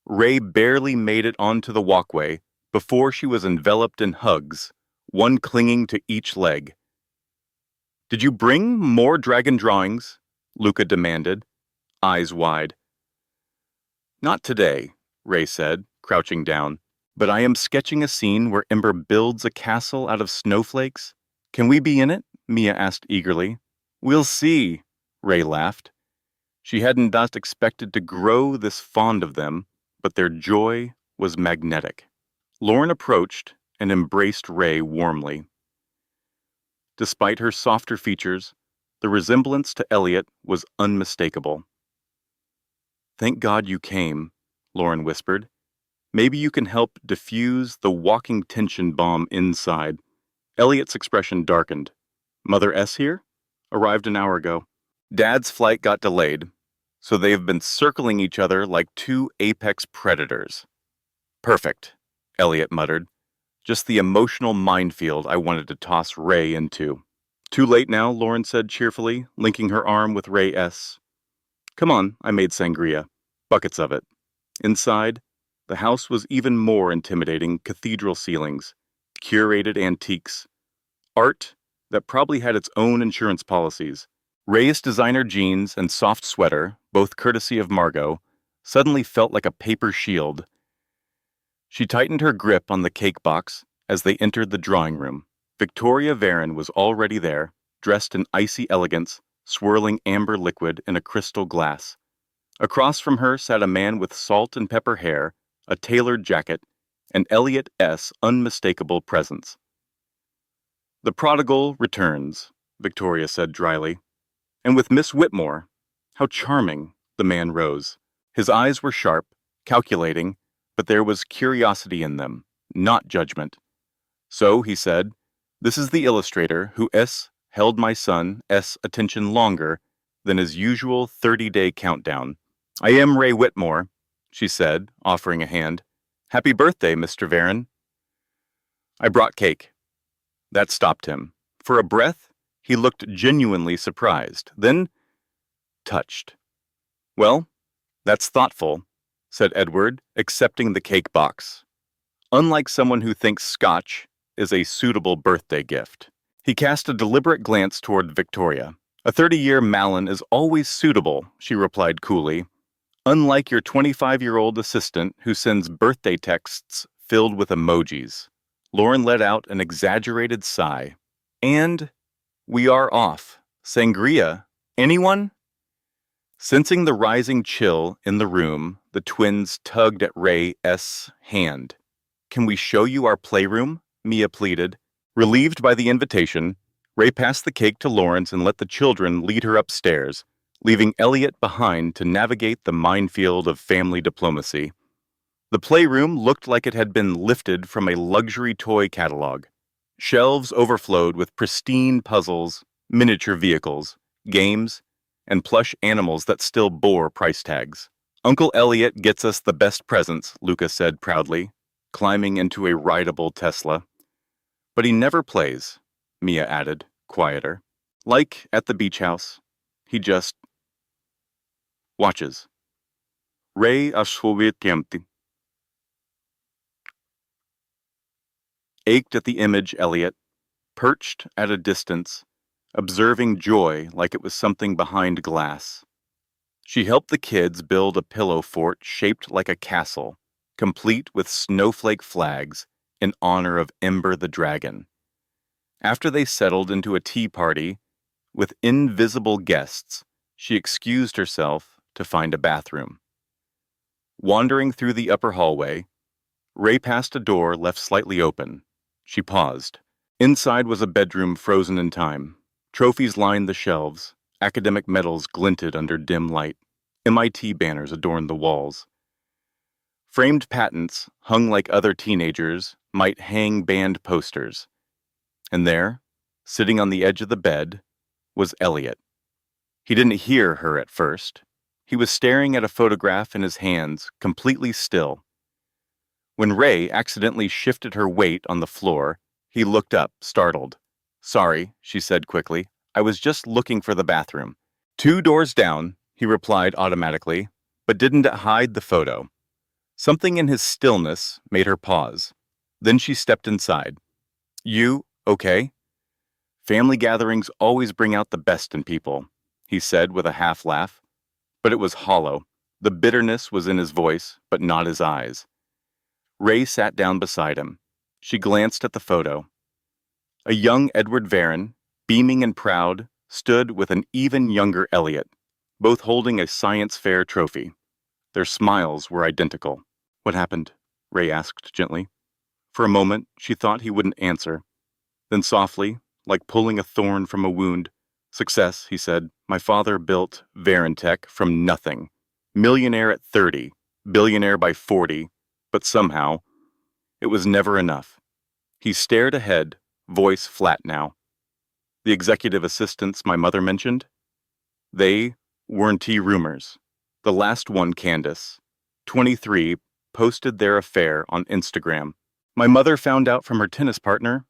Ray barely made it onto the walkway before she was enveloped in hugs, one clinging to each leg. Did you bring more dragon drawings? Luca demanded, eyes wide. Not today, Ray said, crouching down. But I am sketching a scene where Ember builds a castle out of snowflakes. Can we be in it? Mia asked eagerly. We'll see, Ray laughed. She hadn't thus expected to grow this fond of them, but their joy was magnetic. Lauren approached and embraced Ray warmly. Despite her softer features, the resemblance to Eliot was unmistakable. Thank God you came, Lauren whispered. Maybe you can help diffuse the walking tension bomb inside. Eliot's expression darkened. Mother S here? Arrived an hour ago. Dad's flight got delayed, so they've been circling each other like two apex predators. Perfect, Eliot muttered. Just the emotional minefield I wanted to toss Ray into. Too late now, Lauren said cheerfully, linking her arm with Ray S. Come on, I made sangria. Buckets of it. Inside, the house was even more intimidating cathedral ceilings, curated antiques, art that probably had its own insurance policies. Ray's designer jeans and soft sweater, both courtesy of Margot, suddenly felt like a paper shield. She tightened her grip on the cake box as they entered the drawing room. Victoria Varen was already there, dressed in icy elegance, swirling amber liquid in a crystal glass. Across from her sat a man with salt and pepper hair, a tailored jacket, and Eliot S. unmistakable presence. The prodigal returns, Victoria said dryly. And with Miss Whitmore, how charming, the man rose. His eyes were sharp, calculating, but there was curiosity in them, not judgment. So, he said, this is the illustrator who S. held my son S. attention longer than his usual 30-day countdown. I am Ray Whitmore, she said, offering a hand. Happy birthday, Mr. Varen. I brought cake. That stopped him. For a breath, he looked genuinely surprised, then touched. Well, that's thoughtful, said Edward, accepting the cake box. Unlike someone who thinks scotch is a suitable birthday gift. He cast a deliberate glance toward Victoria. A 30-year Malin is always suitable, she replied coolly. Unlike your 25-year-old assistant who sends birthday texts filled with emojis. Lauren let out an exaggerated sigh. And we are off. Sangria. Anyone? Sensing the rising chill in the room, the twins tugged at Ray S.'s hand. Can we show you our playroom? Mia pleaded. Relieved by the invitation, Ray passed the cake to Lawrence and let the children lead her upstairs, leaving Eliot behind to navigate the minefield of family diplomacy. The playroom looked like it had been lifted from a luxury toy catalog. Shelves overflowed with pristine puzzles, miniature vehicles, games, and plush animals that still bore price tags. Uncle Eliot gets us the best presents, Luca said proudly, climbing into a rideable Tesla. But he never plays, Mia added, quieter. Like at the beach house, he just watches. Ray assolutamente. Ached at the image, Eliot, perched at a distance, observing joy like it was something behind glass. She helped the kids build a pillow fort shaped like a castle, complete with snowflake flags in honor of Ember the dragon. After they settled into a tea party with invisible guests, she excused herself to find a bathroom. Wandering through the upper hallway, Ray passed a door left slightly open. She paused. Inside was a bedroom frozen in time. Trophies lined the shelves, Academic medals glinted under dim light. MIT banners adorned the walls. Framed patents, hung like other teenagers, might hang band posters. And there, sitting on the edge of the bed, was Eliot. He didn't hear her at first. He was staring at a photograph in his hands, completely still. When Ray accidentally shifted her weight on the floor, he looked up, startled. "Sorry," she said quickly. "I was just looking for the bathroom." "2 doors down," he replied automatically, but didn't hide the photo. Something in his stillness made her pause. Then she stepped inside. "You okay?" "Family gatherings always bring out the best in people," he said with a half laugh. But it was hollow. The bitterness was in his voice, but not his eyes. Ray sat down beside him. She glanced at the photo. A young Edward Varen, beaming and proud, stood with an even younger Eliot, both holding a science fair trophy. Their smiles were identical. "What happened?" Ray asked gently. For a moment, she thought he wouldn't answer. Then softly, like pulling a thorn from a wound, "Success," he said. "My father built Varentech from nothing. Millionaire at 30, billionaire by 40, but somehow, it was never enough." He stared ahead, voice flat now. "The executive assistants my mother mentioned? They weren't rumors. The last one, Candace, 23, posted their affair on Instagram. My mother found out from her tennis partner,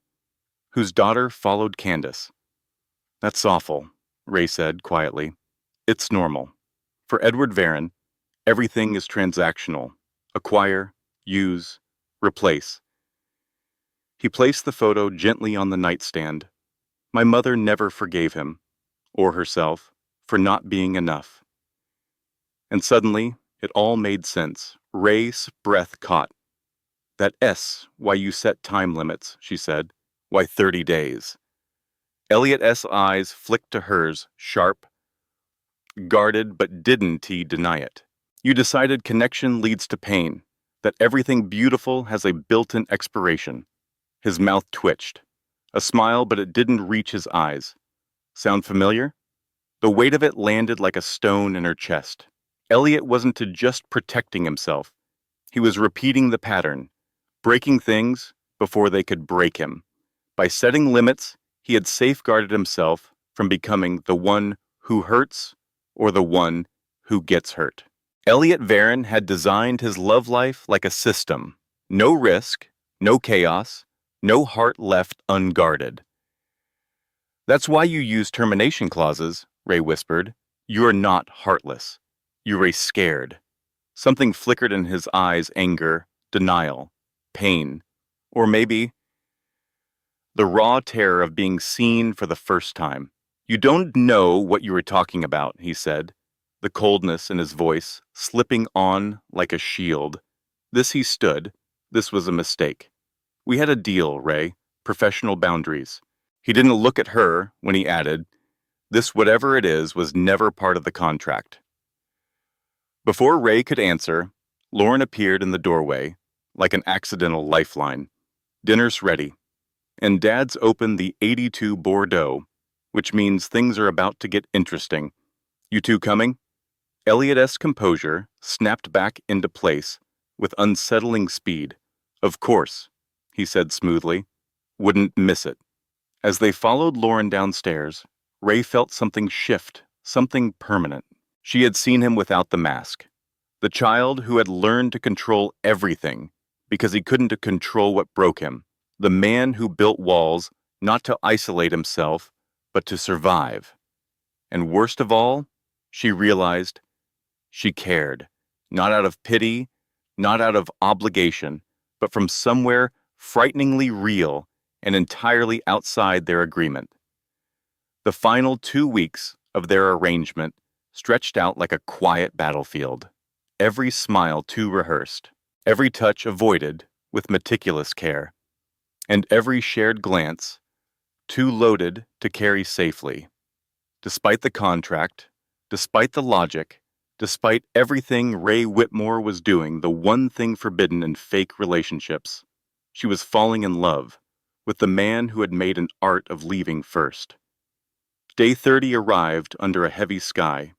whose daughter followed Candace." "That's awful," Ray said quietly. "It's normal. For Edward Varen, everything is transactional. Acquire, use, replace." He placed the photo gently on the nightstand. "My mother never forgave him, or herself, for not being enough." And suddenly, it all made sense. Ray's breath caught. "That S, why you set time limits," she said. "Why 30 days?" Eliot's eyes flicked to hers, sharp, guarded, but didn't he deny it? "You decided connection leads to pain, that everything beautiful has a built-in expiration." His mouth twitched. A smile, but it didn't reach his eyes. "Sound familiar?" The weight of it landed like a stone in her chest. Eliot wasn't just protecting himself. He was repeating the pattern, breaking things before they could break him. By setting limits, he had safeguarded himself from becoming the one who hurts or the one who gets hurt. Eliot Varen had designed his love life like a system. No risk, no chaos, no heart left unguarded. "That's why you use termination clauses," Ray whispered. "You're not heartless. You're scared." Something flickered in his eyes, anger, denial, pain, or maybe the raw terror of being seen for the first time. "You don't know what you were talking about," he said, the coldness in his voice slipping on like a shield. This he stood. This was a mistake. "We had a deal, Ray, professional boundaries." He didn't look at her when he added, "This whatever it is was never part of the contract." Before Ray could answer, Lauren appeared in the doorway, like an accidental lifeline. "Dinner's ready." And Dad's opened the 82 Bordeaux, which means things are about to get interesting. "You two coming?" Eliot's composure snapped back into place with unsettling speed. "Of course," he said smoothly. "Wouldn't miss it." As they followed Lauren downstairs, Ray felt something shift, something permanent. She had seen him without the mask. The child who had learned to control everything because he couldn't control what broke him. The man who built walls not to isolate himself, but to survive. And worst of all, she realized she cared, not out of pity, not out of obligation, but from somewhere frighteningly real and entirely outside their agreement. The final 2 weeks of their arrangement stretched out like a quiet battlefield. Every smile too rehearsed, every touch avoided with meticulous care, and every shared glance too loaded to carry safely. Despite the contract, despite the logic, despite everything Ray Whitmore was doing, the one thing forbidden in fake relationships, she was falling in love with the man who had made an art of leaving first. Day 30 arrived under a heavy sky.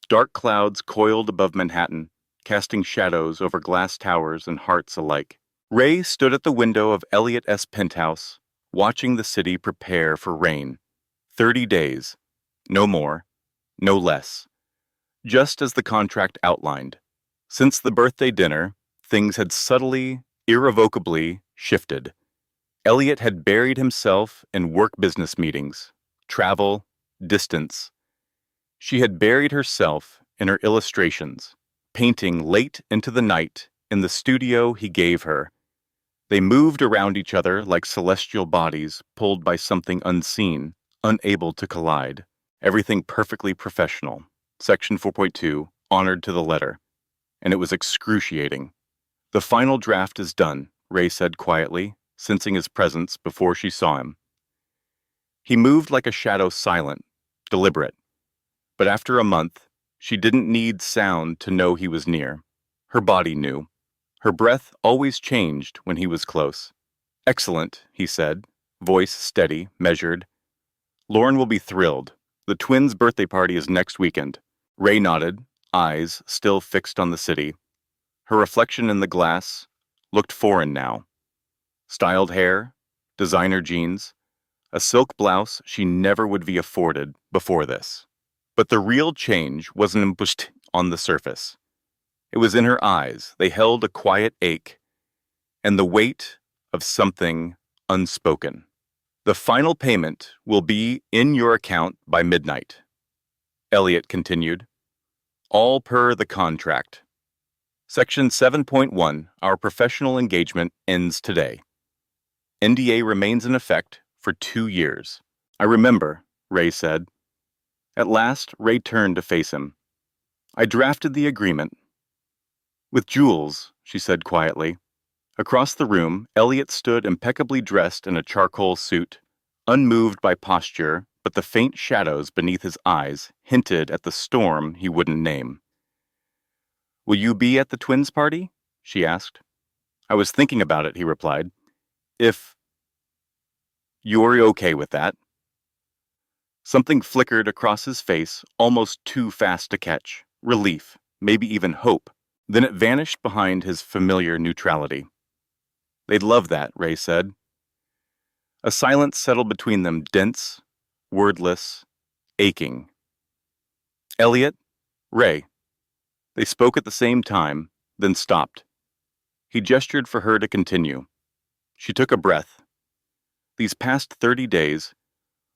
Dark clouds coiled above Manhattan, casting shadows over glass towers and hearts alike. Ray stood at the window of Eliot's penthouse, watching the city prepare for rain. 30 days. No more, no less. Just as the contract outlined. Since the birthday dinner, things had subtly, irrevocably shifted. Eliot had buried himself in work business meetings, travel, distance. She had buried herself in her illustrations, painting late into the night in the studio he gave her. They moved around each other like celestial bodies pulled by something unseen, unable to collide. Everything perfectly professional. Section 4.2, honored to the letter. And it was excruciating. The final draft is done, Ray said quietly, sensing his presence before she saw him. He moved like a shadow, silent, deliberate. But after a month, she didn't need sound to know he was near. Her body knew. Her breath always changed when he was close. Excellent, he said, voice steady, measured. Lauren will be thrilled. The twins' birthday party is next weekend. Ray nodded, eyes still fixed on the city. Her reflection in the glass looked foreign now. Styled hair, designer jeans, a silk blouse she never would be afforded before this. But the real change wasn't embushed on the surface. It was in her eyes. They held a quiet ache and the weight of something unspoken. The final payment will be in your account by midnight, Eliot continued. All per the contract. Section 7.1, our professional engagement ends today. NDA remains in effect for 2 years. I remember, Ray said. At last, Ray turned to face him. I drafted the agreement. With Jules, she said quietly. Across the room, Eliot stood impeccably dressed in a charcoal suit, unmoved by posture, but the faint shadows beneath his eyes hinted at the storm he wouldn't name. Will you be at the twins' party? She asked. I was thinking about it, he replied. If you're okay with that. Something flickered across his face, almost too fast to catch. Relief, maybe even hope. Then it vanished behind his familiar neutrality. They'd love that, Ray said. A silence settled between them, dense, wordless, aching. Eliot, Ray. They spoke at the same time, then stopped. He gestured for her to continue. She took a breath. These past 30 days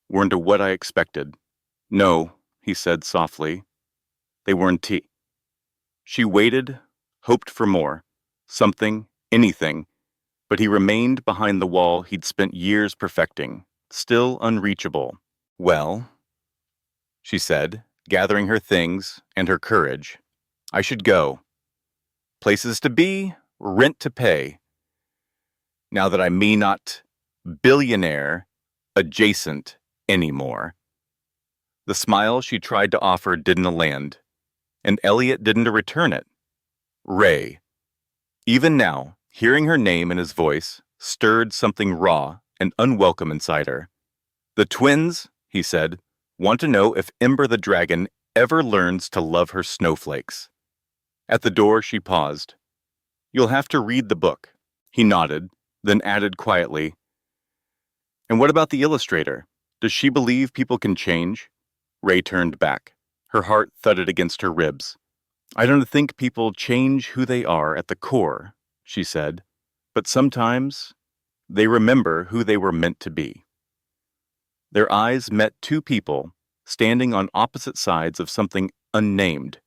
weren't what I expected. No, he said softly. They weren't tea. She waited, hoped for more. Something, anything. But he remained behind the wall he'd spent years perfecting, still unreachable. Well, she said, gathering her things and her courage. I should go. Places to be, rent to pay. Now that I may not billionaire adjacent anymore. The smile she tried to offer didn't land, and Eliot didn't return it. Ray. Even now, hearing her name and his voice stirred something raw and unwelcome inside her. The twins, he said, want to know if Ember the dragon ever learns to love her snowflakes. At the door, she paused. You'll have to read the book. He nodded, then added quietly, and what about the illustrator? Does she believe people can change? Ray turned back. Her heart thudded against her ribs. I don't think people change who they are at the core, she said, but sometimes they remember who they were meant to be. Their eyes met two people standing on opposite sides of something unnamed.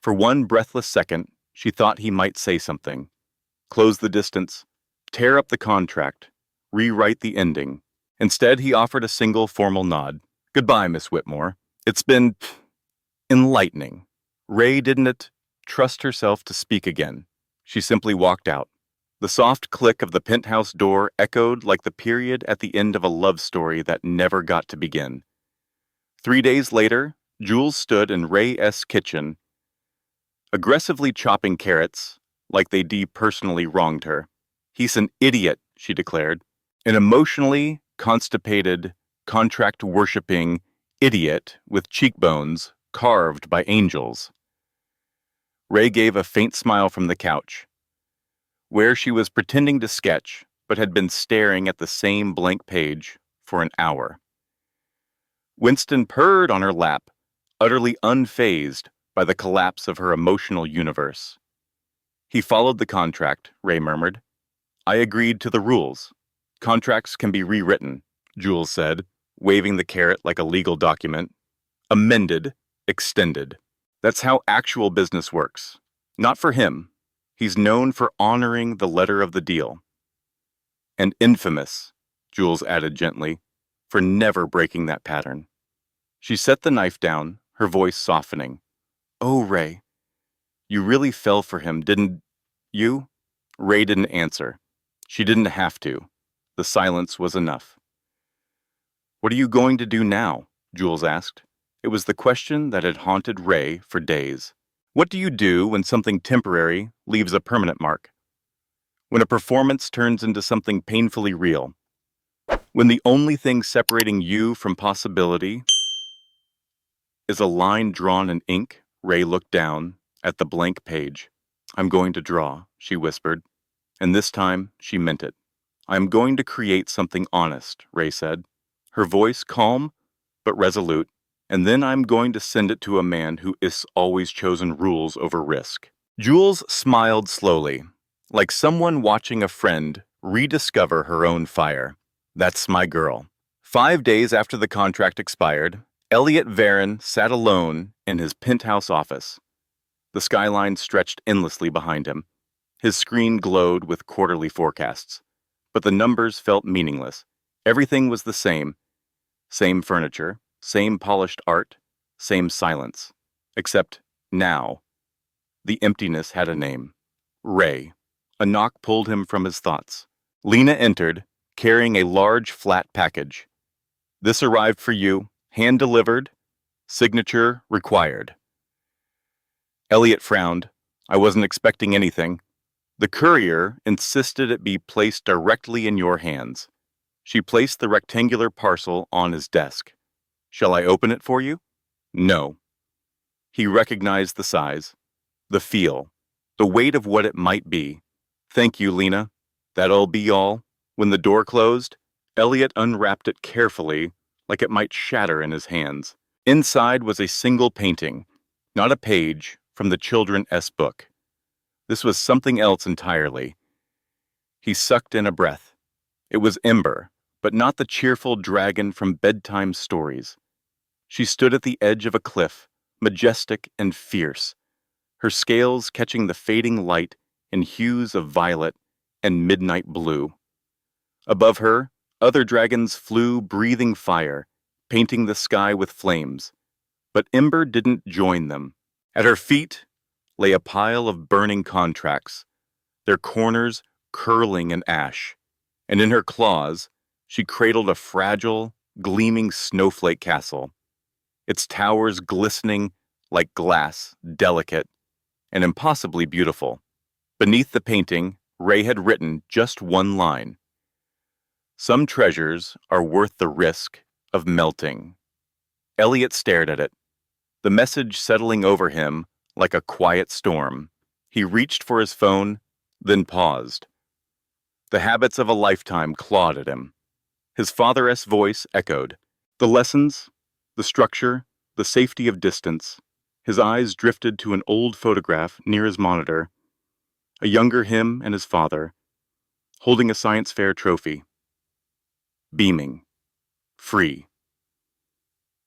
For one breathless second, she thought he might say something. Close the distance, tear up the contract, rewrite the ending. Instead, he offered a single formal nod. Goodbye, Miss Whitmore. It's been enlightening. Ray didn't trust herself to speak again. She simply walked out. The soft click of the penthouse door echoed like the period at the end of a love story that never got to begin. 3 days later, Jules stood in Ray's kitchen, aggressively chopping carrots, like they personally wronged her. He's an idiot, she declared. An emotionally constipated, contract-worshipping idiot with cheekbones carved by angels. Ray gave a faint smile from the couch, where she was pretending to sketch but had been staring at the same blank page for an hour. Winston purred on her lap, utterly unfazed by the collapse of her emotional universe. He followed the contract, Ray murmured. I agreed to the rules. Contracts can be rewritten, Jules said, waving the carrot like a legal document. Amended, extended. That's how actual business works. Not for him. He's known for honoring the letter of the deal. And infamous, Jules added gently, for never breaking that pattern. She set the knife down, her voice softening. Oh, Ray, you really fell for him, didn't you? Ray didn't answer. She didn't have to. The silence was enough. What are you going to do now? Jules asked. It was the question that had haunted Ray for days. What do you do when something temporary leaves a permanent mark? When a performance turns into something painfully real? When the only thing separating you from possibility is a line drawn in ink? Ray looked down at the blank page. I'm going to draw, she whispered, and this time she meant it. I'm going to create something honest, Ray said, her voice calm but resolute, and then I'm going to send it to a man who has always chosen rules over risk. Jules smiled slowly, like someone watching a friend rediscover her own fire. That's my girl. 5 days after the contract expired, Eliot Varen sat alone in his penthouse office. The skyline stretched endlessly behind him. His screen glowed with quarterly forecasts. But the numbers felt meaningless. Everything was the same. Same furniture, same polished art, same silence. Except now, the emptiness had a name. Ray. A knock pulled him from his thoughts. Lena entered, carrying a large, flat package. This arrived for you, hand-delivered, signature required. Eliot frowned. I wasn't expecting anything. The courier insisted it be placed directly in your hands. She placed the rectangular parcel on his desk. Shall I open it for you? No. He recognized the size, the feel, the weight of what it might be. Thank you, Lena. That'll be all. When the door closed, Eliot unwrapped it carefully, like it might shatter in his hands. Inside was a single painting, not a page from the children's book. This was something else entirely. He sucked in a breath. It was Ember, but not the cheerful dragon from bedtime stories. She stood at the edge of a cliff, majestic and fierce, her scales catching the fading light in hues of violet and midnight blue. Above her, other dragons flew, breathing fire, painting the sky with flames. But Ember didn't join them. At her feet lay a pile of burning contracts, their corners curling in ash, and in her claws she cradled a fragile, gleaming snowflake castle, its towers glistening like glass, delicate and impossibly beautiful. Beneath the painting, Ray had written just one line. Some treasures are worth the risk of melting. Eliot stared at it, the message settling over him like a quiet storm. He reached for his phone, then paused. The habits of a lifetime clawed at him. His father's voice echoed. The lessons, the structure, the safety of distance. His eyes drifted to an old photograph near his monitor. A younger him and his father, holding a science fair trophy. Beaming. Free.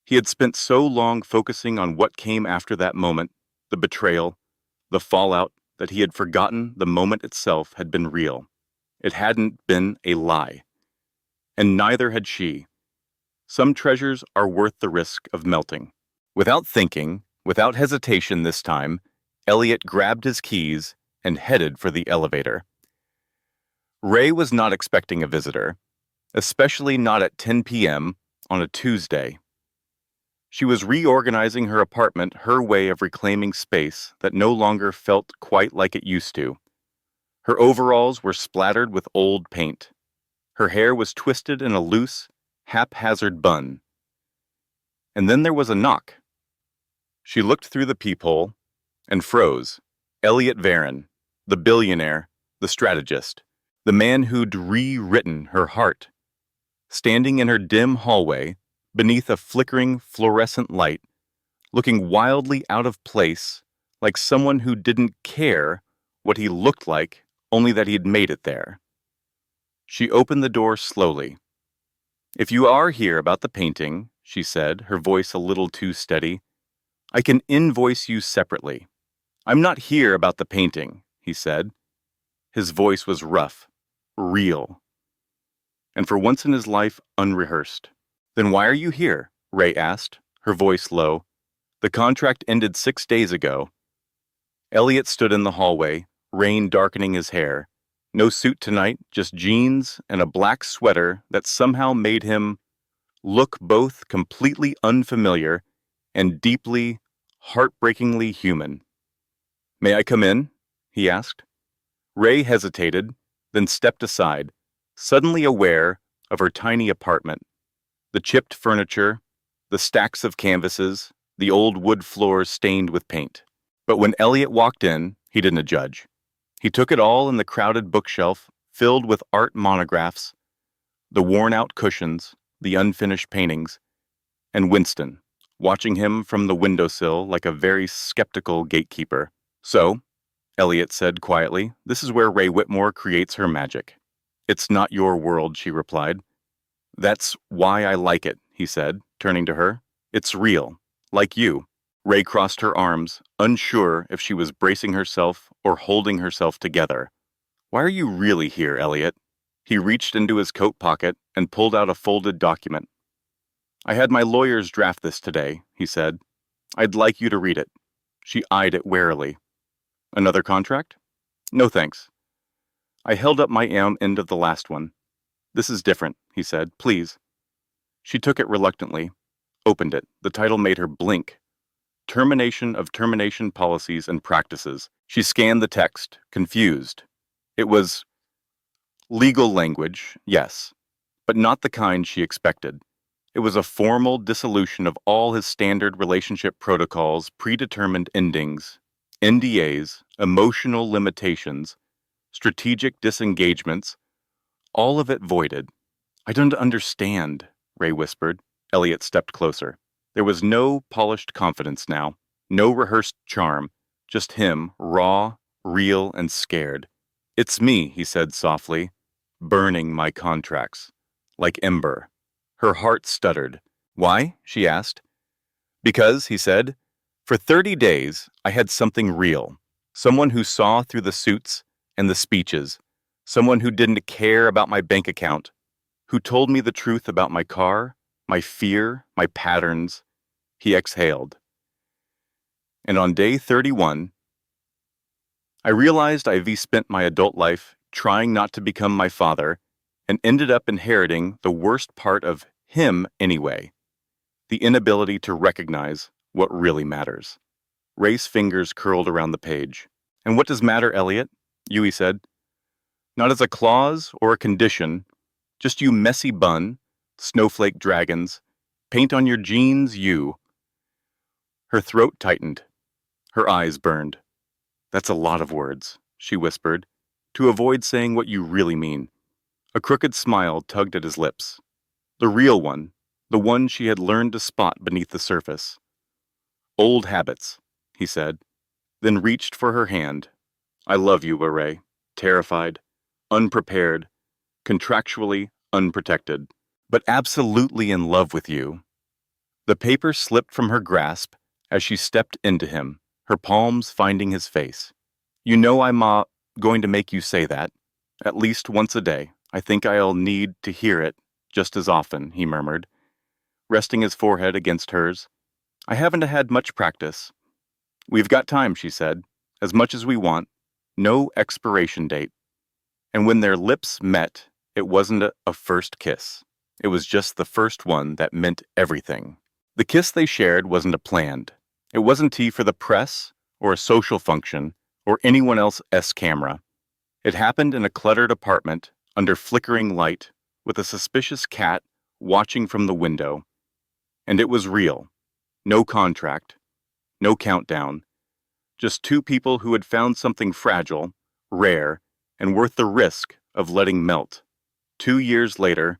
He had spent so long focusing on what came after that moment, the betrayal, the fallout, that he had forgotten the moment itself had been real. It hadn't been a lie. And neither had she. Some treasures are worth the risk of melting. Without thinking, without hesitation this time, Eliot grabbed his keys and headed for the elevator. Ray was not expecting a visitor, especially not at 10 p.m. on a Tuesday. She was reorganizing her apartment, her way of reclaiming space that no longer felt quite like it used to. Her overalls were splattered with old paint. Her hair was twisted in a loose, haphazard bun. And then there was a knock. She looked through the peephole and froze. Eliot Varen, the billionaire, the strategist, the man who'd rewritten her heart. Standing in her dim hallway, beneath a flickering fluorescent light, looking wildly out of place, like someone who didn't care what he looked like, only that he'd made it there. She opened the door slowly. "If you are here about the painting," she said, her voice a little too steady, "I can invoice you separately." "I'm not here about the painting," he said. His voice was rough, real, and for once in his life, unrehearsed. "Then why are you here?" Ray asked, her voice low. "The contract ended 6 days ago." Eliot stood in the hallway, rain darkening his hair. No suit tonight, just jeans and a black sweater that somehow made him look both completely unfamiliar and deeply, heartbreakingly human. "May I come in?" he asked. Ray hesitated, then stepped aside, suddenly aware of her tiny apartment. The chipped furniture, the stacks of canvases, the old wood floors stained with paint. But when Eliot walked in, he didn't judge. He took it all in the crowded bookshelf, filled with art monographs, the worn-out cushions, the unfinished paintings, and Winston, watching him from the windowsill like a very skeptical gatekeeper. "So," Eliot said quietly, "this is where Ray Whitmore creates her magic." "It's not your world," she replied. "That's why I like it," he said, turning to her. "It's real, like you." Ray crossed her arms, unsure if she was bracing herself or holding herself together. "Why are you really here, Eliot?" He reached into his coat pocket and pulled out a folded document. "I had my lawyers draft this today," he said. "I'd like you to read it." She eyed it warily. "Another contract?" "No thanks." I held up my end of the last one. "This is different," he said. "Please." She took it reluctantly, opened it. The title made her blink. Termination of Termination Policies and Practices. She scanned the text, confused. It was legal language, yes, but not the kind she expected. It was a formal dissolution of all his standard relationship protocols, predetermined endings, NDAs, emotional limitations, strategic disengagements, all of it voided. "I don't understand," Ray whispered. Eliot stepped closer. There was no polished confidence now, no rehearsed charm, just him, raw, real, and scared. "It's me," he said softly, "burning my contracts, like ember." Her heart stuttered. "Why?" she asked. "Because," he said, "for 30 days I had something real, someone who saw through the suits and the speeches, someone who didn't care about my bank account, who told me the truth about my car, my fear, my patterns." He exhaled. "And on day 31, I realized I've spent my adult life trying not to become my father and ended up inheriting the worst part of him anyway, the inability to recognize what really matters." Ray's fingers curled around the page. "And what does matter, Eliot?" Yui said. "Not as a clause or a condition, just you messy bun, snowflake dragons, paint on your jeans, you." Her throat tightened. Her eyes burned. "That's a lot of words," she whispered, to avoid saying what you really mean. A crooked smile tugged at his lips. The real one, the one she had learned to spot beneath the surface. "Old habits," he said, then reached for her hand. "I love you, Ray." Terrified, unprepared, contractually unprotected, but absolutely in love with you. The paper slipped from her grasp as she stepped into him, her palms finding his face. "You know I'm going to make you say that. At least once a day. I think I'll need to hear it just as often," he murmured, resting his forehead against hers. "I haven't had much practice." "We've got time," she said. "As much as we want. No expiration date." And when their lips met, it wasn't a first kiss. It was just the first one that meant everything. The kiss they shared wasn't a planned. It wasn't tea for the press, or a social function, or anyone else's camera. It happened in a cluttered apartment, under flickering light, with a suspicious cat watching from the window. And it was real. No contract, no countdown, just two people who had found something fragile, rare, and worth the risk of letting melt. 2 years later,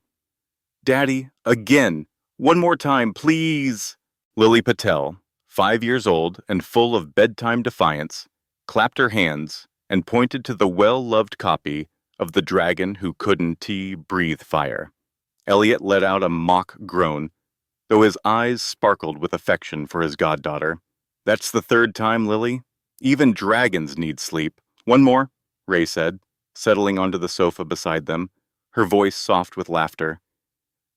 Daddy, again! One more time, please! Lily Patel, 5 years old and full of bedtime defiance, clapped her hands and pointed to the well-loved copy of The Dragon Who Couldn't Breathe Fire. Eliot let out a mock groan, though his eyes sparkled with affection for his goddaughter. That's the third time, Lily. Even dragons need sleep. One more, Ray said, settling onto the sofa beside them, her voice soft with laughter.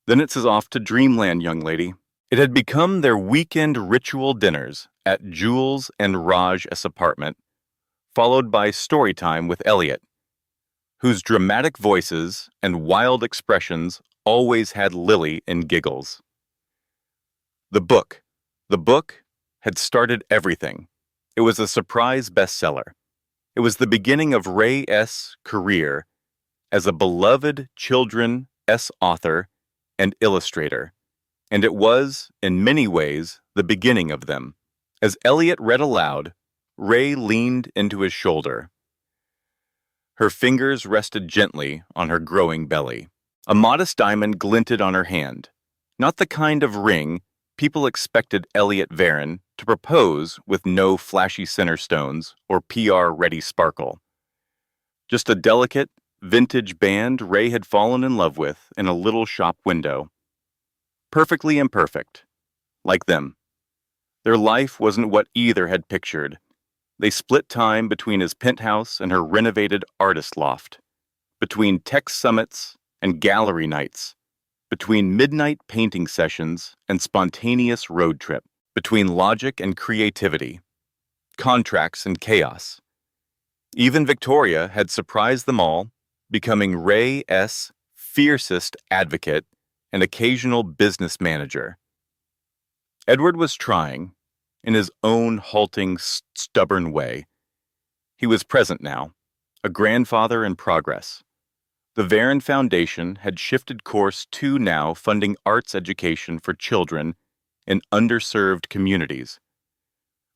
Then it's off to dreamland, young lady. It had become their weekend ritual dinners at Jules and Raj's apartment, followed by story time with Eliot, whose dramatic voices and wild expressions always had Lily in giggles. The book. The book had started everything. It was a surprise bestseller. It was the beginning of Ray S.'s career as a beloved children's author and illustrator, and it was, in many ways, the beginning of them. As Eliot read aloud, Ray leaned into his shoulder. Her fingers rested gently on her growing belly. A modest diamond glinted on her hand, not the kind of ring people expected Eliot Varen to propose with no flashy center stones or PR-ready sparkle. Just a delicate, vintage band Ray had fallen in love with in a little shop window. Perfectly imperfect, like them. Their life wasn't what either had pictured. They split time between his penthouse and her renovated artist loft, between tech summits and gallery nights, between midnight painting sessions and spontaneous road trip, between logic and creativity, contracts and chaos. Even Victoria had surprised them all, becoming Ray S.'s fiercest advocate and occasional business manager. Edward was trying, in his own halting, stubborn way. He was present now, a grandfather in progress. The Varen Foundation had shifted course to now funding arts education for children in underserved communities,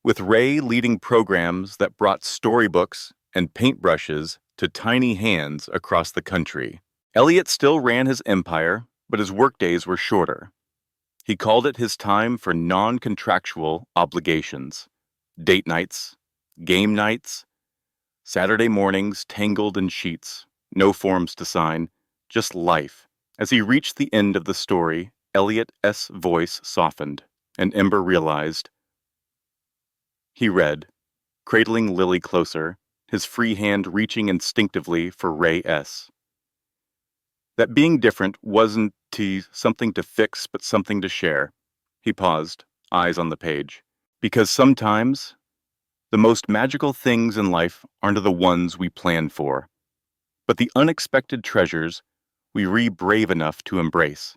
with Ray leading programs that brought storybooks and paintbrushes to tiny hands across the country. Eliot still ran his empire, but his workdays were shorter. He called it his time for non-contractual obligations, date nights, game nights, Saturday mornings tangled in sheets, no forms to sign, just life. As he reached the end of the story, Eliot's voice softened, and Ember realized. He read, cradling Lily closer, his free hand reaching instinctively for Ray S. That being different wasn't something to fix, but something to share. He paused, eyes on the page. Because sometimes, the most magical things in life aren't the ones we plan for, but the unexpected treasures we brave enough to embrace.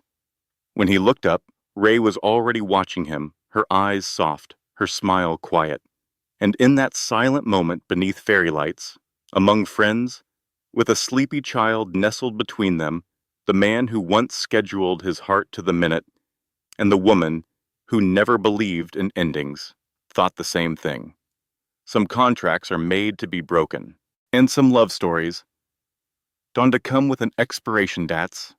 When he looked up, Ray was already watching him, her eyes soft, her smile quiet. And in that silent moment beneath fairy lights, among friends, with a sleepy child nestled between them, the man who once scheduled his heart to the minute, and the woman who never believed in endings, thought the same thing. Some contracts are made to be broken, and some love stories, dawn to come with an expiration dates,